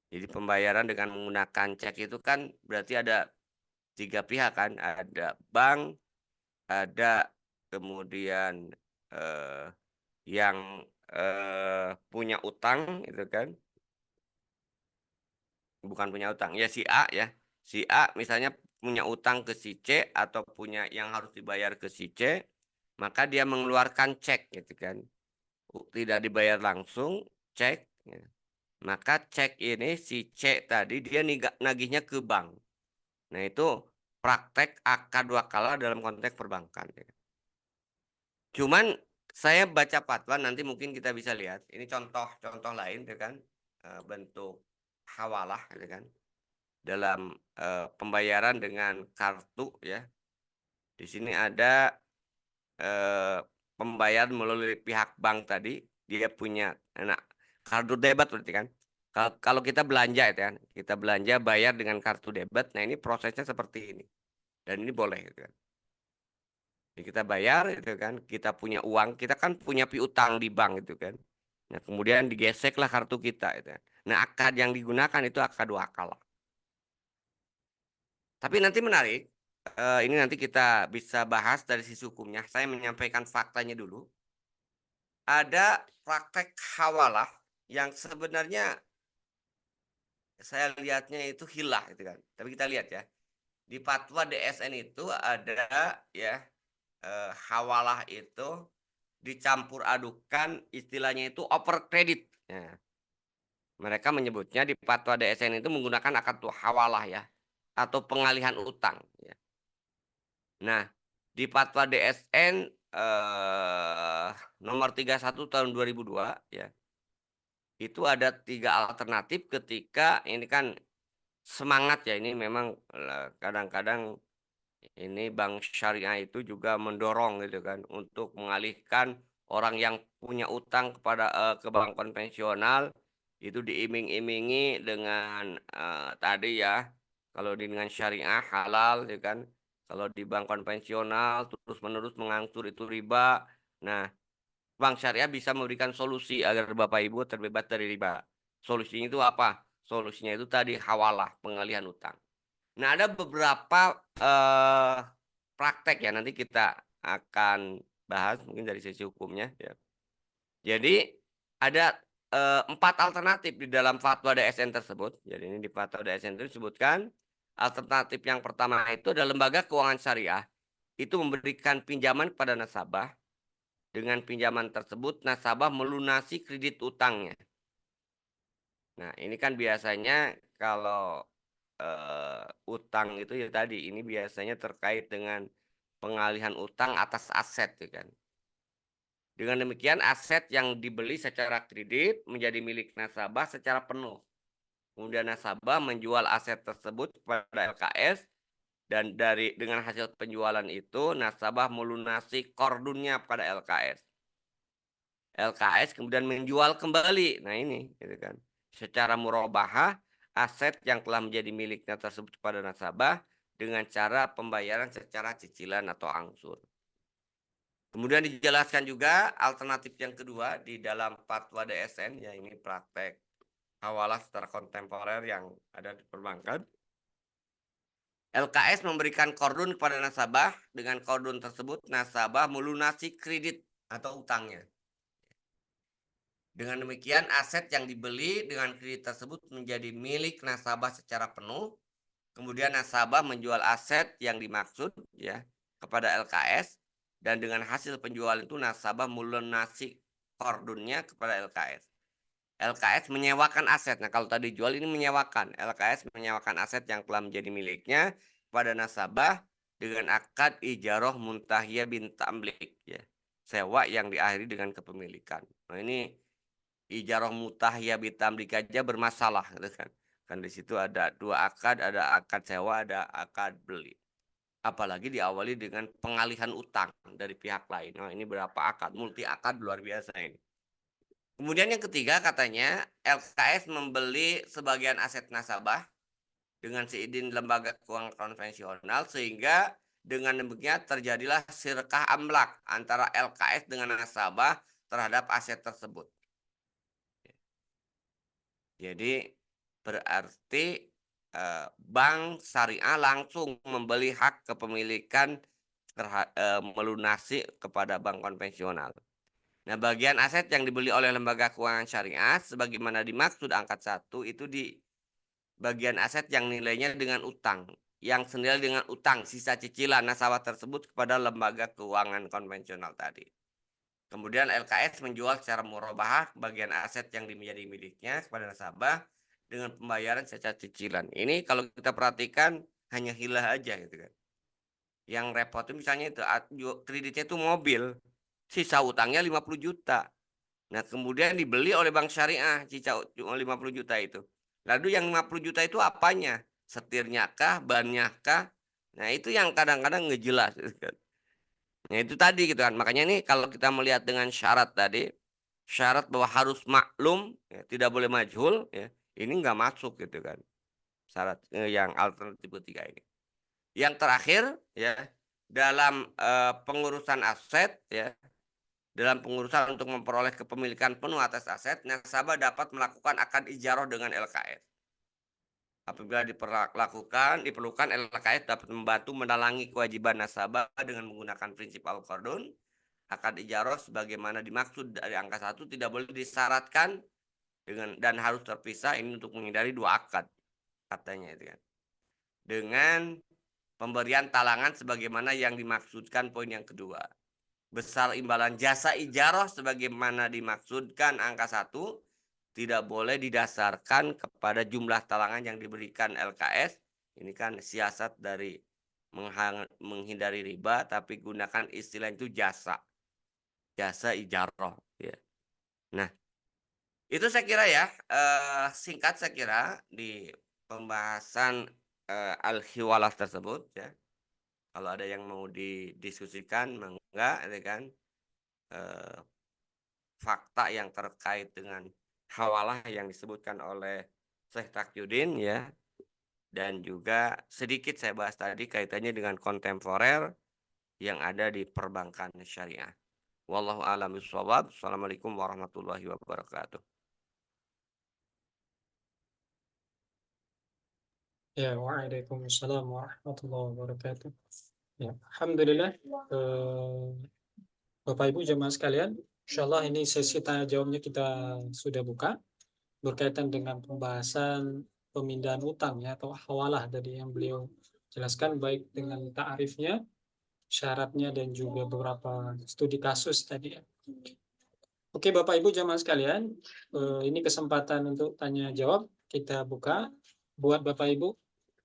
Speaker 1: Jadi pembayaran dengan menggunakan cek itu kan berarti ada 3 pihak kan, ada bank, ada kemudian yang punya utang itu kan, bukan punya utang ya, si A ya, si A misalnya punya utang ke si C atau punya yang harus dibayar ke si C, maka dia mengeluarkan cek gitu kan, tidak dibayar langsung, cek ya. Maka cek ini si C tadi dia nagihnya ke bank. Nah itu praktek akad wakala dalam konteks perbankan ya. Cuman saya baca fatwa nanti mungkin kita bisa lihat ini contoh-contoh lain ya kan, bentuk hawalah gitu kan dalam pembayaran dengan kartu ya. Di sini ada pembayaran melalui pihak bank tadi, dia punya kartu debit berarti kan. Kalau kita belanja itu kan, kita belanja bayar dengan kartu debit. Nah, ini prosesnya seperti ini. Dan ini boleh gitu kan. Jadi kita bayar itu kan, kita punya uang, kita kan punya piutang di bank itu kan. Nah, kemudian digeseklah kartu kita itu kan. Nah, akad yang digunakan itu akad wakala. Tapi nanti menarik, ini nanti kita bisa bahas dari sisi hukumnya. Saya menyampaikan faktanya dulu. Ada praktek hawalah yang sebenarnya saya lihatnya itu hilah gitu kan. Tapi kita lihat ya. Di fatwa DSN itu ada ya hawalah itu dicampur adukan istilahnya itu over credit. Ya. Mereka menyebutnya di fatwa DSN itu menggunakan akad hawalah ya atau pengalihan utang ya. Nah, di fatwa DSN nomor 31 tahun 2002 ya. Itu ada 3 alternatif ketika ini kan semangat ya, ini memang kadang-kadang ini bank syariah itu juga mendorong gitu kan untuk mengalihkan orang yang punya utang ke bank konvensional itu diiming-imingi dengan tadi ya, kalau dengan syariah halal ya kan, kalau di bank konvensional terus-menerus mengangsur itu riba. Nah, bank syariah bisa memberikan solusi agar Bapak Ibu terbebas dari riba. Solusinya itu apa? Solusinya itu tadi hawalah, pengalihan utang. Nah, ada beberapa praktek ya nanti kita akan bahas mungkin dari sisi hukumnya ya. Jadi ada 4 alternatif di dalam fatwa DSN tersebut. Jadi ini di fatwa DSN itu disebutkan alternatif yang pertama itu adalah lembaga keuangan syariah itu memberikan pinjaman kepada nasabah. Dengan pinjaman tersebut nasabah melunasi kredit utangnya. Nah, ini kan biasanya kalau utang itu ya tadi ini biasanya terkait dengan pengalihan utang atas aset ya kan. Dengan demikian aset yang dibeli secara kredit menjadi milik nasabah secara penuh. Kemudian nasabah menjual aset tersebut kepada LKS dan dengan hasil penjualan itu nasabah melunasi kordunnya pada LKS. LKS kemudian menjual kembali. Nah ini gitu kan. Secara murabahah aset yang telah menjadi miliknya tersebut kepada nasabah dengan cara pembayaran secara cicilan atau angsur. Kemudian dijelaskan juga alternatif yang kedua di dalam fatwa DSN, ya ini praktek hawalah secara kontemporer yang ada di perbankan. LKS memberikan kordun kepada nasabah, dengan kordun tersebut nasabah melunasi kredit atau utangnya. Dengan demikian, aset yang dibeli dengan kredit tersebut menjadi milik nasabah secara penuh. Kemudian nasabah menjual aset yang dimaksud ya kepada LKS, dan dengan hasil penjualan itu nasabah melunasi kordunnya kepada LKS. LKS menyewakan aset. Nah, kalau tadi jual, ini menyewakan. LKS menyewakan aset yang telah menjadi miliknya pada nasabah dengan akad ijaroh muntahiyah bin tamlik ya. Sewa yang diakhiri dengan kepemilikan. Nah, ini ijaroh muntahiyah bin tamlik aja bermasalah gitu kan. Kan di situ ada dua akad, ada akad sewa, ada akad beli. Apalagi diawali dengan pengalihan utang dari pihak lain. Nah, ini berapa akad, multi akad luar biasa ini. Kemudian yang ketiga katanya LKS membeli sebagian aset nasabah dengan seizin lembaga keuangan konvensional, sehingga dengan demikian terjadilah sirkah amlak antara LKS dengan nasabah terhadap aset tersebut. Jadi berarti bank syariah langsung membeli hak kepemilikan melunasi kepada bank konvensional. Nah, bagian aset yang dibeli oleh lembaga keuangan syariah sebagaimana dimaksud angkat 1 itu di bagian aset yang nilainya dengan utang, yang senilai dengan utang sisa cicilan nasabah tersebut kepada lembaga keuangan konvensional tadi. Kemudian LKS menjual secara murabahah bagian aset yang menjadi miliknya kepada nasabah dengan pembayaran secara cicilan. Ini kalau kita perhatikan hanya hilah aja gitu kan. Yang repot itu misalnya itu kreditnya itu mobil, sisa utangnya 50 juta. Nah, kemudian dibeli oleh bank syariah sisa 50 juta itu. Lalu yang 50 juta itu apanya? Setirnya kah, bannya kah? Nah, itu yang kadang-kadang ngejelas gitu kan. Nah, itu tadi gitu kan. Makanya nih kalau kita melihat dengan syarat tadi, syarat bahwa harus maklum, ya, tidak boleh majhul, ya, ini nggak masuk gitu kan. Syarat yang alternatif ketiga ini. Yang terakhir, ya, dalam pengurusan aset, ya, dalam pengurusan untuk memperoleh kepemilikan penuh atas aset, nasabah dapat melakukan akad ijaroh dengan LKS. Apabila diperlukan, LKS dapat membantu menalangi kewajiban nasabah dengan menggunakan prinsip al-qardun. Akad ijaroh sebagaimana dimaksud dari angka 1 tidak boleh disyaratkan dan harus terpisah, ini untuk menghindari dua akad katanya itu kan. Dengan pemberian talangan sebagaimana yang dimaksudkan poin yang kedua. Besar imbalan jasa ijaroh sebagaimana dimaksudkan angka 1 tidak boleh didasarkan kepada jumlah talangan yang diberikan LKS. Ini kan siasat dari menghindari riba, tapi gunakan istilah itu jasa ijaroh ya. Nah, itu saya kira ya singkat saya kira di pembahasan al-hiwalah tersebut ya. Kalau ada yang mau didiskusikan, enggak, ya kan? Fakta yang terkait dengan hawalah yang disebutkan oleh Syekh Taqiyuddin ya, dan juga sedikit saya bahas tadi kaitannya dengan kontemporer yang ada di perbankan syariah. Wallahu a'lam bishawab. Assalamualaikum warahmatullahi wabarakatuh.
Speaker 2: Ya, waalaikumsalam warahmatullahi wabarakatuh. Ya, alhamdulillah, Bapak Ibu jemaah sekalian, insyaallah ini sesi tanya jawabnya kita sudah buka berkaitan dengan pembahasan pemindahan utang ya atau hawalah tadi yang beliau jelaskan baik dengan ta'arifnya, syaratnya dan juga beberapa studi kasus tadi ya. Oke Bapak Ibu jemaah sekalian, ini kesempatan untuk tanya jawab kita buka buat Bapak Ibu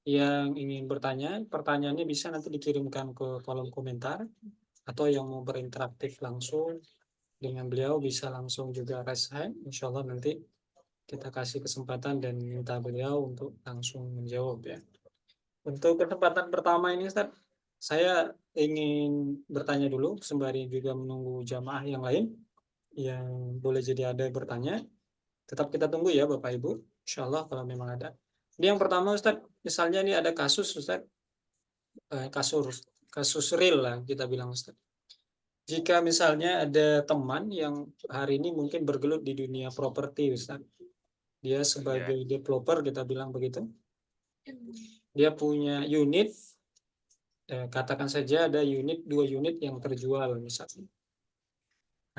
Speaker 2: yang ingin bertanya. Pertanyaannya bisa nanti dikirimkan ke kolom komentar atau yang mau berinteraktif langsung dengan beliau bisa langsung juga raise hand. Insya Allah nanti kita kasih kesempatan dan minta beliau untuk langsung menjawab ya. Untuk kesempatan pertama ini Ustaz, saya ingin bertanya dulu sembari juga menunggu jamaah yang lain yang boleh jadi ada bertanya. Tetap kita tunggu ya Bapak Ibu. Insya Allah kalau memang ada. Ini yang pertama Ustaz, misalnya ini ada kasus Ustaz, kasus real lah kita bilang Ustaz. Jika misalnya ada teman yang hari ini mungkin bergelut di dunia properti Ustaz. Dia sebagai developer kita bilang begitu. Dia punya unit, katakan saja ada dua unit yang terjual misalnya.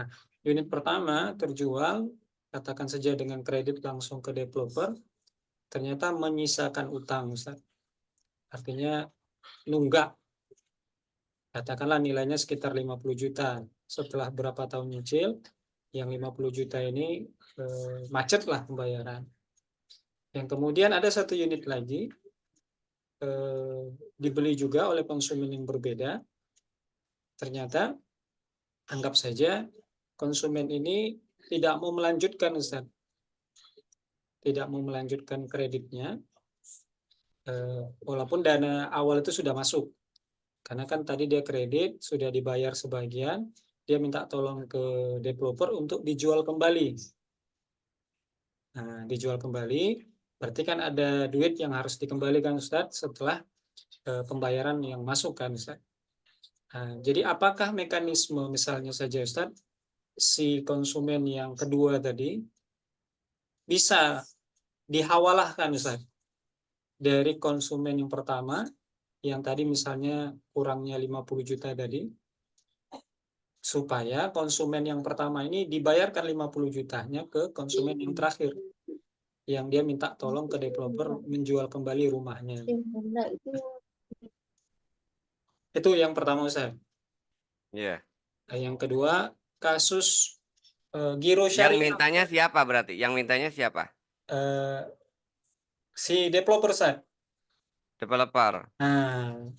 Speaker 2: Nah, unit pertama terjual katakan saja dengan kredit langsung ke developer, ternyata menyisakan utang, Ustaz. Artinya nunggak, katakanlah nilainya sekitar 50 juta. Setelah berapa tahun nyicil, yang 50 juta ini macet lah pembayaran. Yang kemudian ada satu unit lagi, dibeli juga oleh konsumen yang berbeda. Ternyata anggap saja konsumen ini tidak mau melanjutkan, Ustaz. Tidak mau melanjutkan kreditnya, walaupun dana awal itu sudah masuk. Karena kan tadi dia kredit, sudah dibayar sebagian, dia minta tolong ke developer untuk dijual kembali. Nah, dijual kembali, berarti kan ada duit yang harus dikembalikan, Ustaz, setelah pembayaran yang masuk kan, Ustaz. Nah, jadi apakah mekanisme misalnya saja, Ustaz, si konsumen yang kedua tadi bisa dihawalahkan, Ustaz, dari konsumen yang pertama, yang tadi misalnya kurangnya 50 juta tadi, supaya konsumen yang pertama ini dibayarkan 50 jutanya ke konsumen yang terakhir, yang dia minta tolong ke developer menjual kembali rumahnya. Itu yang pertama, Ustaz.
Speaker 1: Iya.
Speaker 2: Nah, yang kedua, kasus giro
Speaker 1: Yang
Speaker 2: syariah.
Speaker 1: mintanya siapa berarti? Yang mintanya siapa?
Speaker 2: eh, si developer, Ustaz.
Speaker 1: Developer.
Speaker 2: Nah,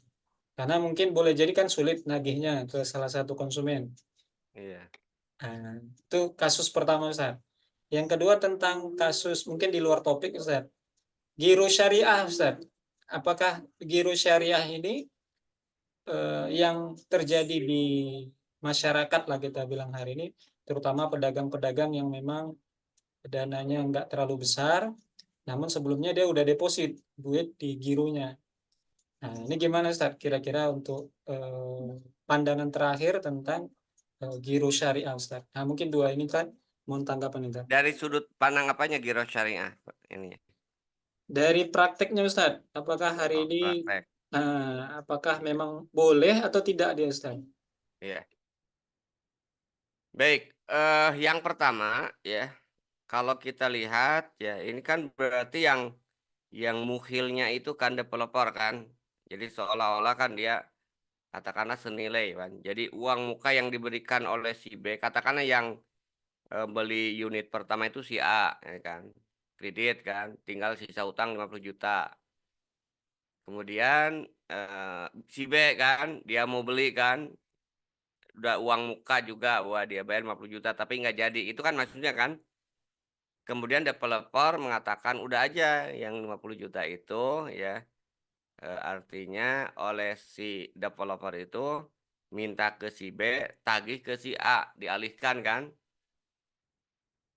Speaker 2: karena mungkin boleh jadi kan sulit nagihnya ke salah satu konsumen.
Speaker 1: Iya.
Speaker 2: Nah, itu kasus pertama, Ustaz. Yang kedua tentang kasus mungkin di luar topik, Ustaz. Giro syariah, Ustaz. Apakah giro syariah ini yang terjadi di masyarakat lah kita bilang hari ini, terutama pedagang-pedagang yang memang dananya nggak terlalu besar, namun sebelumnya dia udah deposit duit di gironya. Nah, ini gimana, Ustaz? Kira-kira untuk pandangan terakhir tentang giro syariah, Ustaz. Nah, mungkin dua ini kan, mohon tanggapan Ustaz.
Speaker 1: Dari sudut pandang apanya giro syariah ini?
Speaker 2: Dari prakteknya, Ustaz, apakah hari
Speaker 1: Oh,
Speaker 2: ini
Speaker 1: praktek.
Speaker 2: apakah memang boleh atau tidak dia, Ustaz?
Speaker 1: Iya. Baik, yang pertama ya, kalau kita lihat ya, ini kan berarti yang muhilnya itu kan developer kan. Jadi seolah-olah kan dia katakanlah senilai kan. Jadi uang muka yang diberikan oleh si B, katakanlah yang beli unit pertama itu si A, ya kan. Kredit kan, tinggal sisa utang 50 juta. Kemudian si B kan, dia mau beli kan, udah uang muka juga, wah dia bayar 50 juta tapi nggak jadi. Itu kan maksudnya kan. Kemudian developer mengatakan udah aja yang 50 juta itu ya, artinya oleh si developer itu minta ke si B, tagih ke si A, dialihkan kan.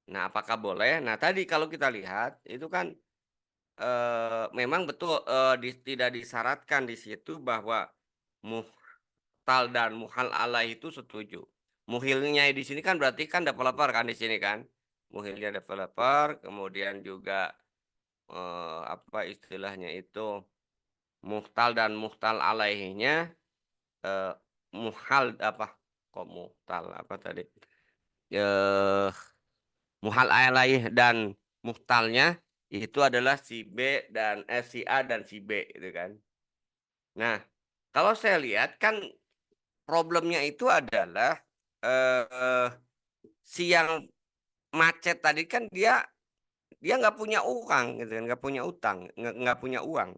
Speaker 1: Nah, apakah boleh? Nah, tadi kalau kita lihat itu kan memang betul tidak disyaratkan di situ bahwa muhtal dan muhal alaih itu setuju. Muhilnya di sini kan berarti kan developer kan di sini kan. Muhilnya developer, kemudian juga apa istilahnya itu muhtal dan muhtal alaihnya eh, muhal apa kok muhtal apa tadi eh muhal alaih dan muhtalnya itu adalah si B dan si A dan si B itu kan. Nah, kalau saya lihat kan problemnya itu adalah eh si yang macet tadi kan dia dia nggak punya uang gitu kan, nggak punya utang, nggak punya uang.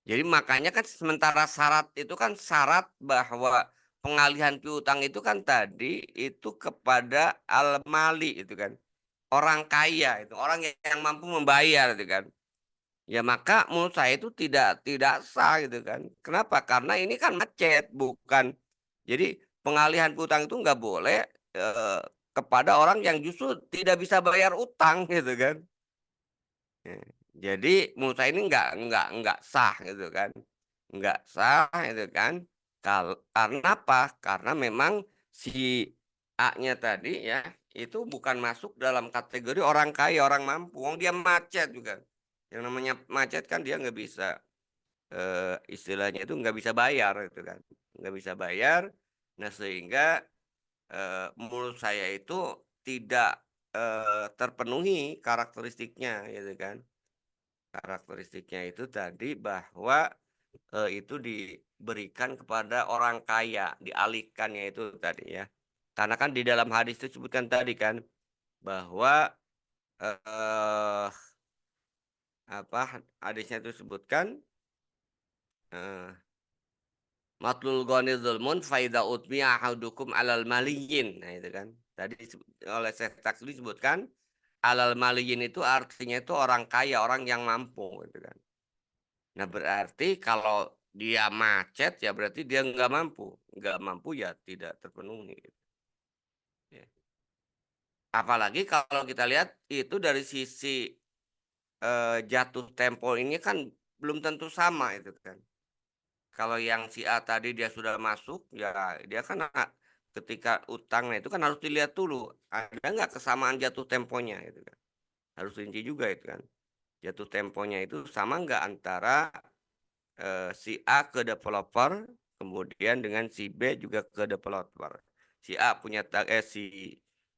Speaker 1: Jadi makanya kan sementara syarat itu kan syarat bahwa pengalihan piutang itu kan tadi itu kepada al-mali itu kan. Orang kaya itu, orang yang mampu membayar itu kan. Ya maka menurut saya itu tidak sah gitu kan. Kenapa? Karena ini kan macet, bukan. Jadi pengalihan piutang itu nggak boleh eh, kepada orang yang justru tidak bisa bayar utang gitu kan. Ya, jadi menurut saya ini nggak sah gitu kan, nggak sah itu kan. Karena apa? Karena memang si A-nya tadi ya itu bukan masuk dalam kategori orang kaya, orang mampu. Wong dia macet juga. Yang namanya macet kan dia nggak bisa istilahnya itu nggak bisa bayar itu kan, nggak bisa bayar. Nah sehingga menurut saya itu tidak terpenuhi karakteristiknya gitu kan. Karakteristiknya itu tadi bahwa, itu diberikan kepada orang kaya, dialihkannya itu tadi ya. Karena kan di dalam hadis itu disebutkan tadi kan bahwa, eee, apa, hadisnya itu sebutkan, eee, "Matlul ghani dzulmun fa idza utbi'a ahadukum 'alal maliyyin." Nah itu kan. Tadi oleh Syekh Taksi disebutkan, alal maliyyin itu artinya itu orang kaya, orang yang mampu gitu kan. Nah, berarti kalau dia macet, ya berarti dia nggak mampu. Nggak mampu ya tidak terpenuhi, gitu, ya. Apalagi kalau kita lihat itu dari sisi, jatuh tempo ini kan belum tentu sama itu kan. Kalau yang si A tadi dia sudah masuk, ya dia kan ketika utang, nah itu kan harus dilihat dulu, ada nggak kesamaan jatuh temponya itu kan. Harus rinci juga itu kan. Jatuh temponya itu sama nggak antara si A ke developer, kemudian dengan si B juga ke developer. Si A punya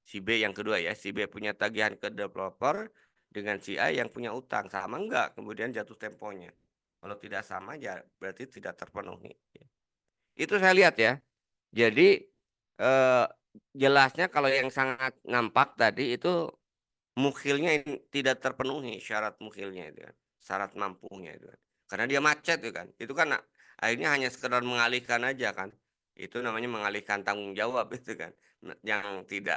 Speaker 1: si B yang kedua ya, si B punya tagihan ke developer dengan si A yang punya utang, sama enggak kemudian jatuh temponya? Kalau tidak sama ya berarti tidak terpenuhi, ya. Itu saya lihat ya. Jadi, eee, jelasnya kalau yang sangat nampak tadi itu mukhilnya tidak terpenuhi syarat mukhilnya itu kan, syarat mampunya itu kan. Karena dia macet itu kan, itu kan akhirnya hanya sekedar mengalihkan aja kan. Itu namanya mengalihkan tanggung jawab itu kan. Yang tidak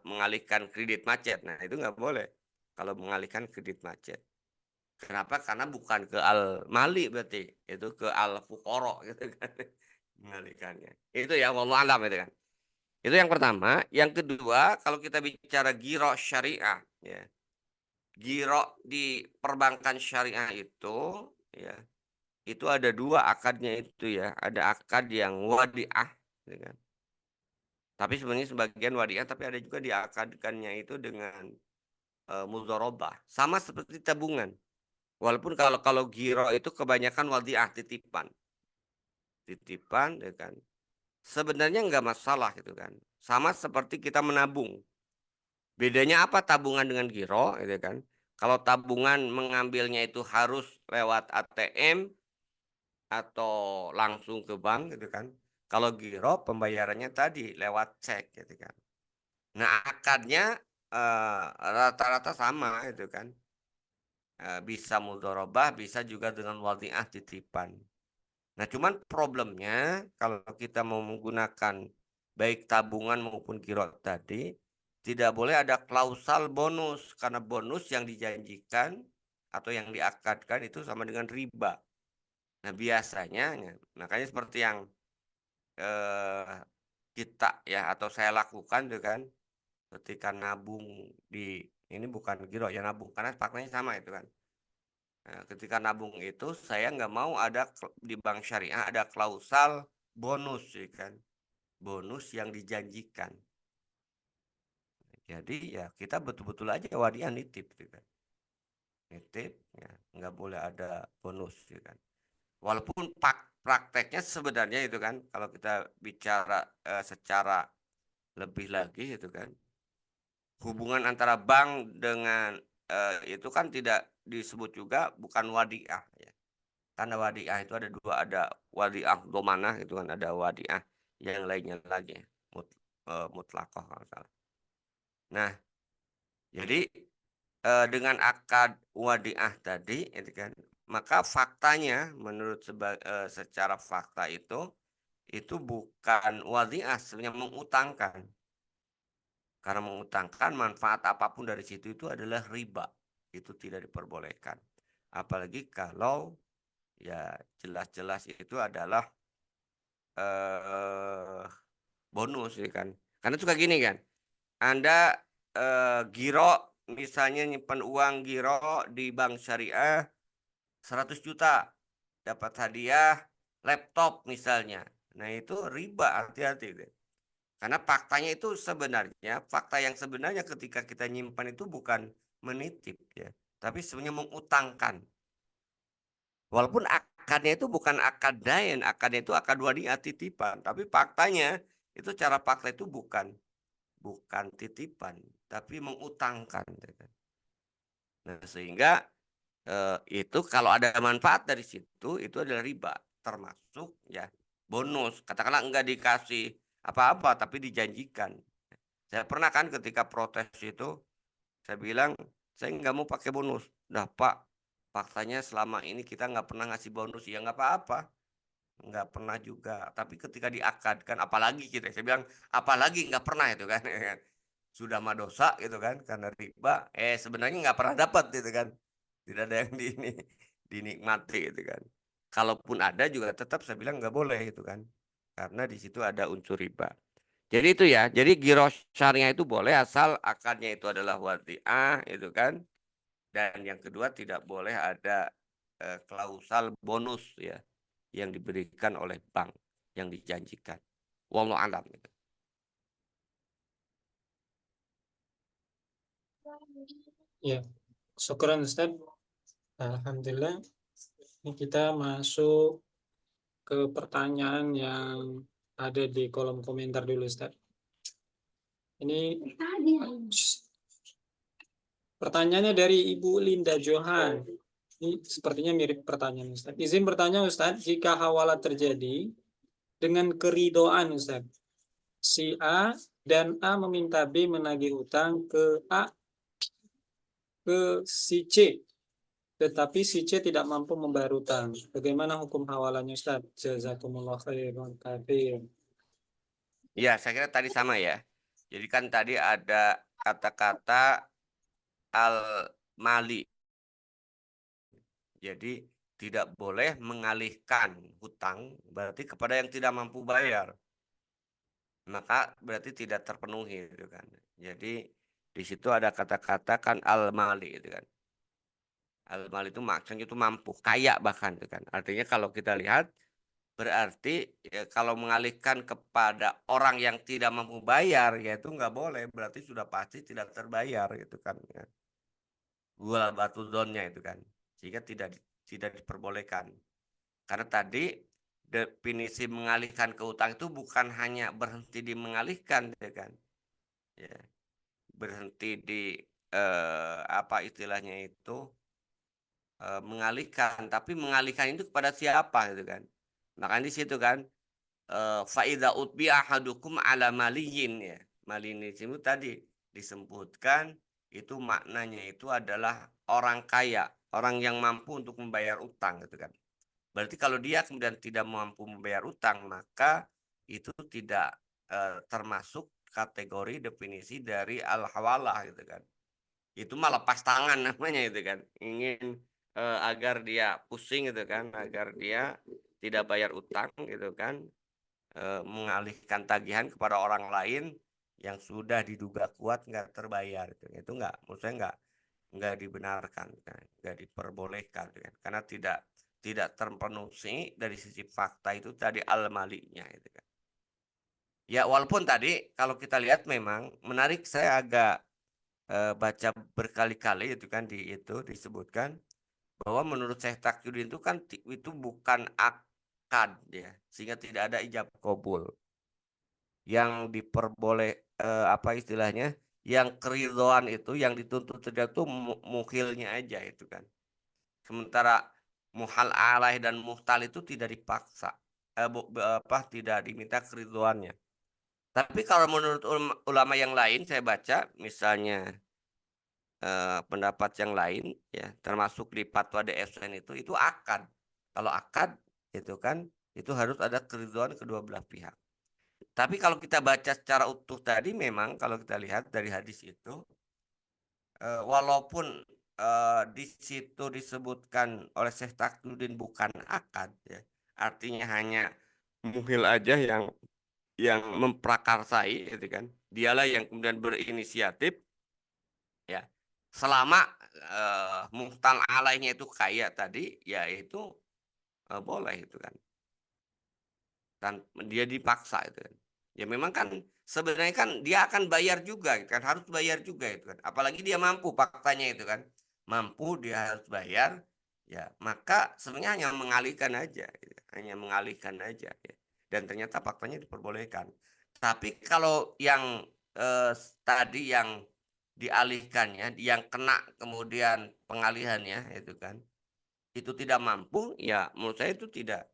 Speaker 1: mengalihkan kredit macet. Nah, itu nggak boleh kalau mengalihkan kredit macet. Kenapa? Karena bukan ke al-mali berarti, itu ke al-fuqara gitu kan mengalihkannya. Itu ya wallahu alam itu kan. Itu yang pertama, yang kedua kalau kita bicara giro syariah ya. Giro di perbankan syariah itu, ya, itu ada 2 akadnya itu ya, ada akad yang wadiah, ya kan. Tapi sebenarnya sebagian wadiah, tapi ada juga diakadkannya itu dengan, mudharabah, sama seperti tabungan. Walaupun kalau giro itu kebanyakan wadiah, titipan. Titipan, ya kan. Sebenarnya nggak masalah gitu kan, sama seperti kita menabung. Bedanya apa tabungan dengan giro gitu kan. Kalau tabungan mengambilnya itu harus lewat ATM atau langsung ke bank gitu kan. Kalau giro pembayarannya tadi lewat cek gitu kan. Nah akadnya, rata-rata sama itu kan. Bisa mudharabah, bisa juga dengan wadhi'ah titipan. Nah cuman problemnya kalau kita mau menggunakan baik tabungan maupun giro tadi, tidak boleh ada klausal bonus, karena bonus yang dijanjikan atau yang diakadkan itu sama dengan riba. Nah biasanya, ya, makanya seperti yang eh, kita ya atau saya lakukan tuh kan, ketika nabung di ini bukan giro ya nabung, karena faktanya sama itu kan. Nah, ketika nabung itu saya nggak mau ada di bank syariah ada klausal bonus ya kan, bonus yang dijanjikan. Jadi ya kita betul-betul aja wadiah nitip gitu kan. Nitip ya, nggak boleh ada bonus gitu kan. Walaupun prakteknya sebenarnya itu kan kalau kita bicara secara lebih lagi itu kan, hubungan antara bank dengan itu kan tidak disebut juga bukan wadiah ya. Karena wadiah itu ada 2, ada wadiah domanah itu kan, ada wadiah yang lainnya lagi, mutlaqah kalau nggak salah. Nah, jadi, dengan akad wadiah tadi itu kan, maka faktanya menurut secara fakta itu bukan wadiah sebenarnya mengutangkan. Karena mengutangkan manfaat apapun dari situ itu adalah riba, itu tidak diperbolehkan. Apalagi kalau ya jelas-jelas itu adalah eh bonus ya kan. Karena suka gini kan, Anda giro misalnya nyimpan uang giro di bank syariah 100 juta, dapat hadiah laptop misalnya. Nah, itu riba, hati-hati deh. Karena faktanya itu sebenarnya, fakta yang sebenarnya ketika kita nyimpan itu bukan menitip ya, tapi sebenarnya mengutangkan. Walaupun akadnya itu bukan akad dain, akadnya itu akad wadiah titipan, tapi faktanya itu cara fakta itu bukan bukan titipan, tapi mengutangkan. Ya kan? Nah, sehingga itu kalau ada manfaat dari situ itu adalah riba, termasuk ya bonus. Katakanlah enggak dikasih apa-apa tapi dijanjikan. Saya pernah kan ketika protes itu saya bilang saya nggak mau pakai bonus. Dah Pak, faktanya selama ini kita nggak pernah ngasih bonus, ya nggak apa-apa, nggak pernah juga. Tapi ketika diakadkan, apalagi kita, saya bilang apalagi nggak pernah itu kan, ya kan? Sudah mah dosa gitu kan karena riba. Sebenarnya nggak pernah dapat gitu kan, tidak ada yang dinikmati gitu kan. Kalaupun ada juga tetap saya bilang nggak boleh itu kan, karena di situ ada unsur riba. Jadi itu ya, jadi giro syariah itu boleh asal akadnya itu adalah wadiah itu kan. Dan yang kedua tidak boleh ada klausal bonus ya yang diberikan oleh bank yang dijanjikan. Wallahu a'lam gitu.
Speaker 2: Ya, syukuran Ustaz. Alhamdulillah. Ini kita masuk ke pertanyaan yang ada di kolom komentar dulu Ustaz. Ini pertanyaannya dari Ibu Linda Johan. Ini sepertinya mirip pertanyaan Ustaz. Izin bertanya Ustaz, jika hawalah terjadi dengan keridoan Ustaz, si A dan A meminta B menagih hutang ke A ke si C, tetapi si C tidak mampu membayar hutang. Bagaimana hukum hawalanya Ustaz? Jazakumullah khairan katsir.
Speaker 1: Ya, saya kira tadi sama ya. Jadi kan tadi ada kata-kata al-mali. Jadi tidak boleh mengalihkan hutang berarti kepada yang tidak mampu bayar. Maka berarti tidak terpenuhi gitu kan. Jadi di situ ada kata-kata kan al-mali itu kan. Al-mali itu maksudnya itu mampu, kaya bahkan itu kan. Artinya kalau kita lihat berarti ya, kalau mengalihkan kepada orang yang tidak mampu bayar ya itu nggak boleh, berarti sudah pasti tidak terbayar gitu kan. Ya. Gula batu zonnya itu kan. Sehingga tidak diperbolehkan. Karena tadi definisi mengalihkan ke utang itu bukan hanya berhenti di mengalihkan ya kan. Ya, berhenti di apa istilahnya itu mengalihkan, tapi mengalihkan itu kepada siapa gitu kan. Makanya di situ kan faida utbi ahadukum ala maliyin ya. Malin itu tadi disebutkan itu maknanya itu adalah orang kaya, orang yang mampu untuk membayar utang gitu kan. Berarti kalau dia kemudian tidak mampu membayar utang, maka itu tidak termasuk kategori definisi dari al-hawalah gitu kan. Itu mah lepas tangan namanya itu kan. Ingin agar dia pusing gitu kan, agar dia tidak bayar utang gitu kan, mengalihkan tagihan kepada orang lain yang sudah diduga kuat nggak terbayar itu nggak, menurut saya nggak dibenarkan kan, nggak diperbolehkan kan, karena tidak terpenuhi dari sisi fakta itu tadi al-maliknya itu kan. Ya walaupun tadi kalau kita lihat memang menarik, saya agak baca berkali-kali itu kan di itu disebutkan bahwa menurut Syekh Taqiyuddin itu kan itu bukan akad ya, sehingga tidak ada ijab kabul. Yang diperboleh apa istilahnya, yang keridhaan itu yang dituntut tidak itu muhilnya aja itu kan. Sementara muhal alaih dan muhtal itu tidak dipaksa, apa tidak diminta keridhaannya. Tapi kalau menurut ulama yang lain saya baca misalnya pendapat yang lain ya termasuk di fatwa DSN itu akad. Kalau akad itu kan itu harus ada keridhaan kedua belah pihak. Tapi kalau kita baca secara utuh tadi memang kalau kita lihat dari hadis itu walaupun di situ disebutkan oleh Syekh Taqiyuddin bukan akad ya. Artinya hanya muhil aja yang memprakarsai gitu kan. Dialah yang kemudian berinisiatif ya. Selama muhtal alainya itu kaya tadi ya itu boleh itu kan. Dan dia dipaksa itu kan. Ya memang kan sebenarnya kan dia akan bayar juga kan, harus bayar juga itu kan. Apalagi dia mampu faktanya itu kan. Mampu dia harus bayar ya, maka sebenarnya hanya mengalihkan aja gitu. Hanya mengalihkan aja ya. Dan ternyata faktanya diperbolehkan. Tapi kalau yang tadi yang dialihkannya, yang kena kemudian pengalihannya itu kan, itu tidak mampu, ya menurut saya itu tidak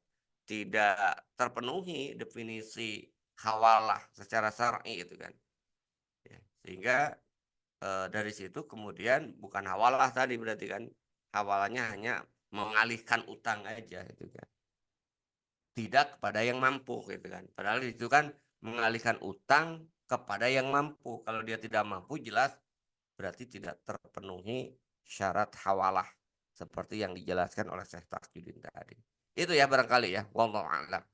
Speaker 1: terpenuhi definisi hawalah secara syar'i itu kan, ya. Sehingga, dari situ kemudian bukan hawalah tadi berarti kan, hawalahnya hanya mengalihkan utang aja itu kan, tidak kepada yang mampu gitu kan. Padahal itu kan mengalihkan utang kepada yang mampu, kalau dia tidak mampu jelas berarti tidak terpenuhi syarat hawalah seperti yang dijelaskan oleh Syekh Taqiyuddin tadi. Itu ya barangkali ya, wallahu a'lam.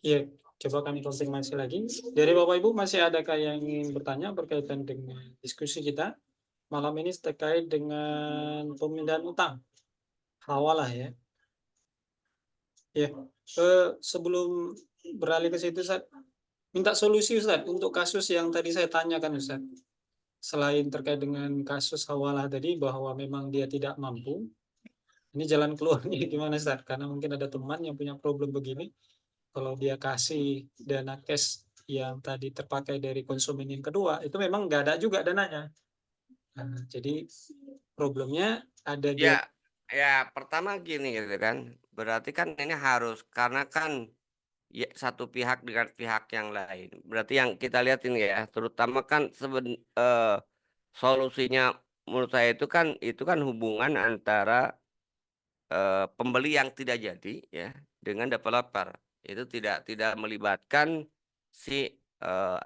Speaker 2: Iya, coba kami konfirmasi lagi. Dari Bapak Ibu masih adakah yang ingin bertanya berkaitan dengan diskusi kita malam ini terkait dengan pemindahan utang, hawalah ya. Ya, sebelum beralih ke situ, Ustaz, minta solusi Ustaz untuk kasus yang tadi saya tanyakan Ustaz. Selain terkait dengan kasus hawalah tadi bahwa memang dia tidak mampu, ini jalan keluarnya gimana Ustaz? Karena mungkin ada teman yang punya problem begini, kalau dia kasih dana cash yang tadi terpakai dari konsumen yang kedua, itu memang nggak ada juga dananya. Nah, jadi problemnya ada dia.
Speaker 1: Ya, ya pertama gini gitu kan, berarti kan ini harus karena kan ya, satu pihak dengan pihak yang lain. Berarti yang kita lihat ini ya, terutama kan solusinya menurut saya itu kan hubungan antara pembeli yang tidak jadi ya, dengan developer. Itu tidak melibatkan si,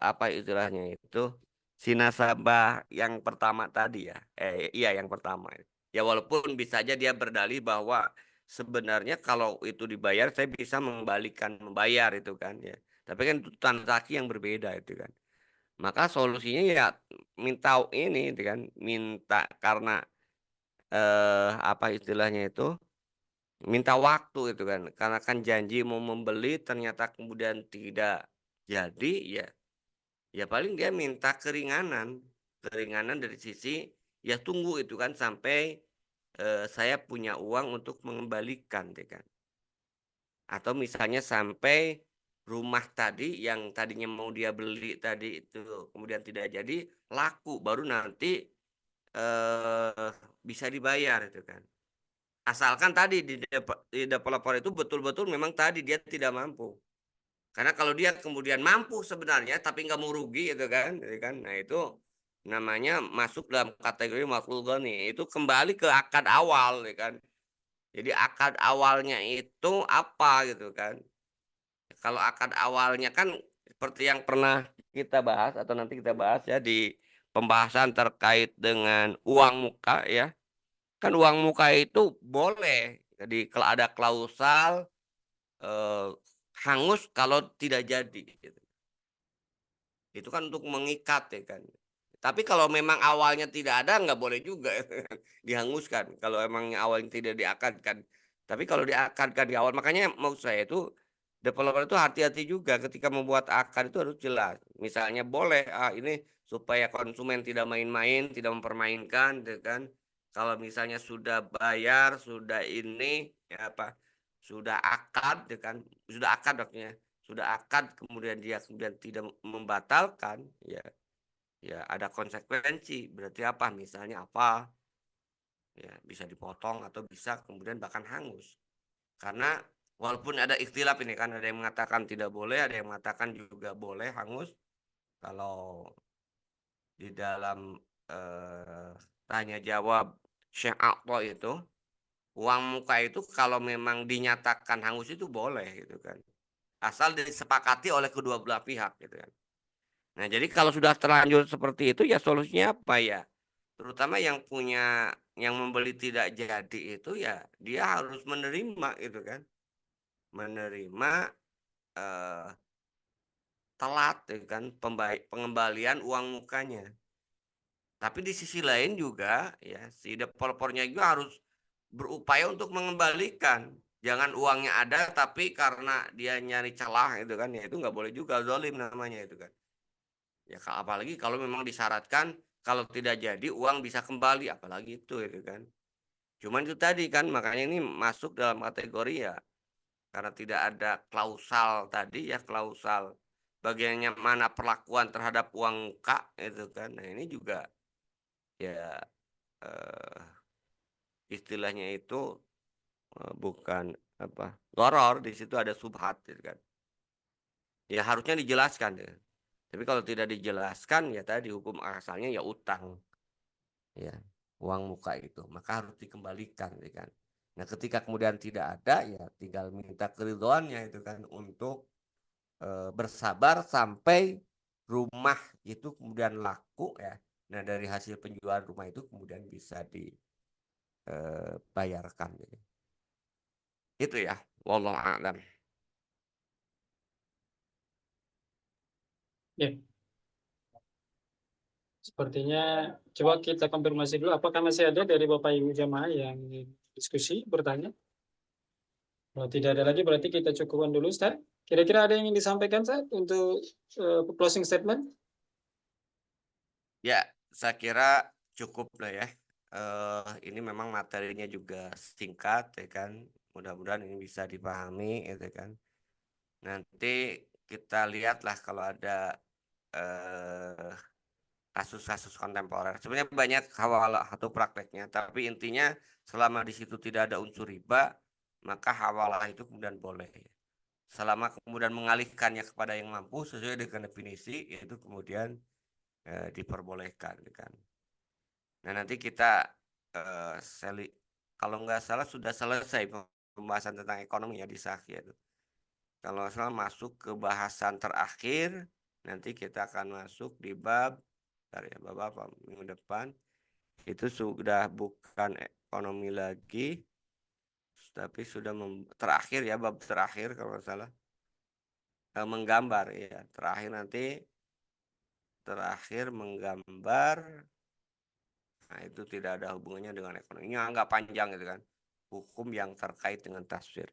Speaker 1: apa istilahnya itu, si nasabah yang pertama tadi ya, iya yang pertama. Ya walaupun bisa aja dia berdalih bahwa sebenarnya kalau itu dibayar saya bisa mengembalikan membayar itu kan ya. Tapi kan itu transaksi yang berbeda itu kan. Maka solusinya ya minta ini itu kan, minta karena, apa istilahnya itu, minta waktu itu kan, karena kan janji mau membeli ternyata kemudian tidak jadi, ya ya paling dia minta keringanan, keringanan dari sisi, ya tunggu itu kan sampai, saya punya uang untuk mengembalikan ya kan. Atau misalnya sampai rumah tadi yang tadinya mau dia beli tadi itu kemudian tidak jadi, laku baru nanti, bisa dibayar itu kan. Asalkan tadi di developer itu betul-betul memang tadi dia tidak mampu. Karena kalau dia kemudian mampu sebenarnya tapi nggak mau rugi gitu kan, gitu kan. Nah itu namanya masuk dalam kategori makhluk ghani. Itu kembali ke akad awal ya kan. Jadi akad awalnya itu apa gitu kan. Kalau akad awalnya kan seperti yang pernah kita bahas atau nanti kita bahas ya di pembahasan terkait dengan uang muka ya. Kan uang muka itu boleh, jadi kalau ada klausal, eee, hangus kalau tidak jadi gitu. Itu kan untuk mengikat ya kan. Tapi kalau memang awalnya tidak ada nggak boleh juga dihanguskan, kalau emang awalnya tidak diakadkan. Tapi kalau diakadkan di awal makanya maksud saya itu, developer itu hati-hati juga ketika membuat akad itu harus jelas. Misalnya boleh, ini supaya konsumen tidak main-main, tidak mempermainkan gitu kan. Kalau misalnya sudah bayar, sudah ini, ya apa, sudah akad ya kan, sudah akad maksudnya, sudah akad kemudian dia kemudian tidak membatalkan, ya ya ada konsekuensi, berarti apa, misalnya apa, ya bisa dipotong atau bisa kemudian bahkan hangus. Karena walaupun ada ikhtilaf ini kan, ada yang mengatakan tidak boleh, ada yang mengatakan juga boleh hangus. Kalau di dalam, tanya jawab Syekh Aqsa itu, uang muka itu kalau memang dinyatakan hangus itu boleh gitu kan, asal disepakati oleh kedua belah pihak gitu kan. Nah, jadi kalau sudah terlanjur seperti itu ya solusinya apa ya? Terutama yang membeli tidak jadi itu ya dia harus menerima gitu kan. Menerima, eee, telat ya kan pengembalian uang mukanya. Tapi di sisi lain juga ya si developer-nya juga harus berupaya untuk mengembalikan. Jangan uangnya ada tapi karena dia nyari celah itu kan, ya itu nggak boleh juga, zalim namanya itu kan. Ya apalagi kalau memang disyaratkan kalau tidak jadi uang bisa kembali, apalagi itu kan. Cuman itu tadi kan makanya ini masuk dalam kategori ya Karena tidak ada klausal tadi ya, klausal bagaimana perlakuan terhadap uang muka itu kan. Nah, ini juga ya eh, istilahnya itu bukan apa, gharar, di situ ada subhat gitu kan. Ya harusnya dijelaskan ya. Tapi kalau tidak dijelaskan ya tadi hukum asalnya ya utang ya, uang muka itu maka harus dikembalikan ya kan. Nah, ketika kemudian tidak ada ya tinggal minta keridhoannya itu kan untuk bersabar sampai rumah itu kemudian laku ya. Nah, dari hasil penjualan rumah itu kemudian bisa dibayarkan gitu. Itu ya, wallahu a'lam.
Speaker 2: Ya, sepertinya coba kita konfirmasi dulu apakah masih ada dari Bapak Ibu jamaah yang diskusi bertanya. Kalau tidak ada lagi berarti kita cukupkan dulu, Ustaz. Kira-kira ada yang ingin disampaikan, Ustaz, untuk closing statement?
Speaker 1: Ya, saya kira cukup lah ya. Ini memang materinya juga singkat ya kan. Mudah-mudahan ini bisa dipahami itu kan. Nanti kita lihatlah kalau ada eh, kasus-kasus kontemporer. Sebenarnya banyak hawalah atau prakteknya, tapi intinya selama di situ tidak ada unsur riba, maka hawalah itu kemudian boleh. Selama kemudian mengalihkannya kepada yang mampu sesuai dengan definisi, itu kemudian diperbolehkan kan. Nah, nanti kita kalau nggak salah sudah selesai pembahasan tentang ekonomi ya di Sakya itu. Kalau nggak salah masuk ke bahasan terakhir, nanti kita akan masuk di bab dari bab apa minggu depan. Itu sudah bukan ekonomi lagi, tapi sudah terakhir ya, bab terakhir kalau nggak salah. Menggambar ya. Terakhir menggambar. Nah, itu tidak ada hubungannya dengan ekonomi. Ini agak panjang gitu kan. Hukum yang terkait dengan tafsir.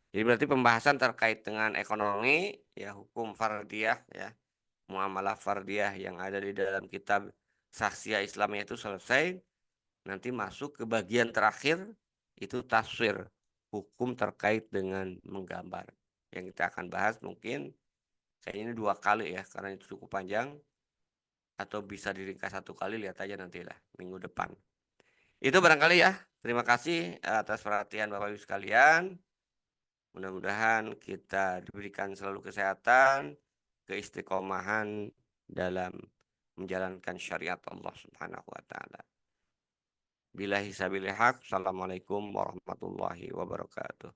Speaker 1: Jadi berarti pembahasan terkait dengan ekonomi, ya hukum fardiyah, ya muamalah fardiyah yang ada di dalam kitab Saksiyah Islamiyah itu selesai. Nanti masuk ke bagian terakhir, itu tafsir, hukum terkait dengan menggambar. Yang kita akan bahas mungkin, kayaknya ini 2 kali ya, karena itu cukup panjang. Atau bisa diringkas 1 kali, lihat aja nantilah minggu depan. Itu barangkali ya. Terima kasih atas perhatian Bapak Ibu sekalian. Mudah-mudahan kita diberikan selalu kesehatan, keistiqomahan dalam menjalankan syariat Allah Subhanahu wa taala. Billahi sabilil haq. Assalamualaikum warahmatullahi wabarakatuh.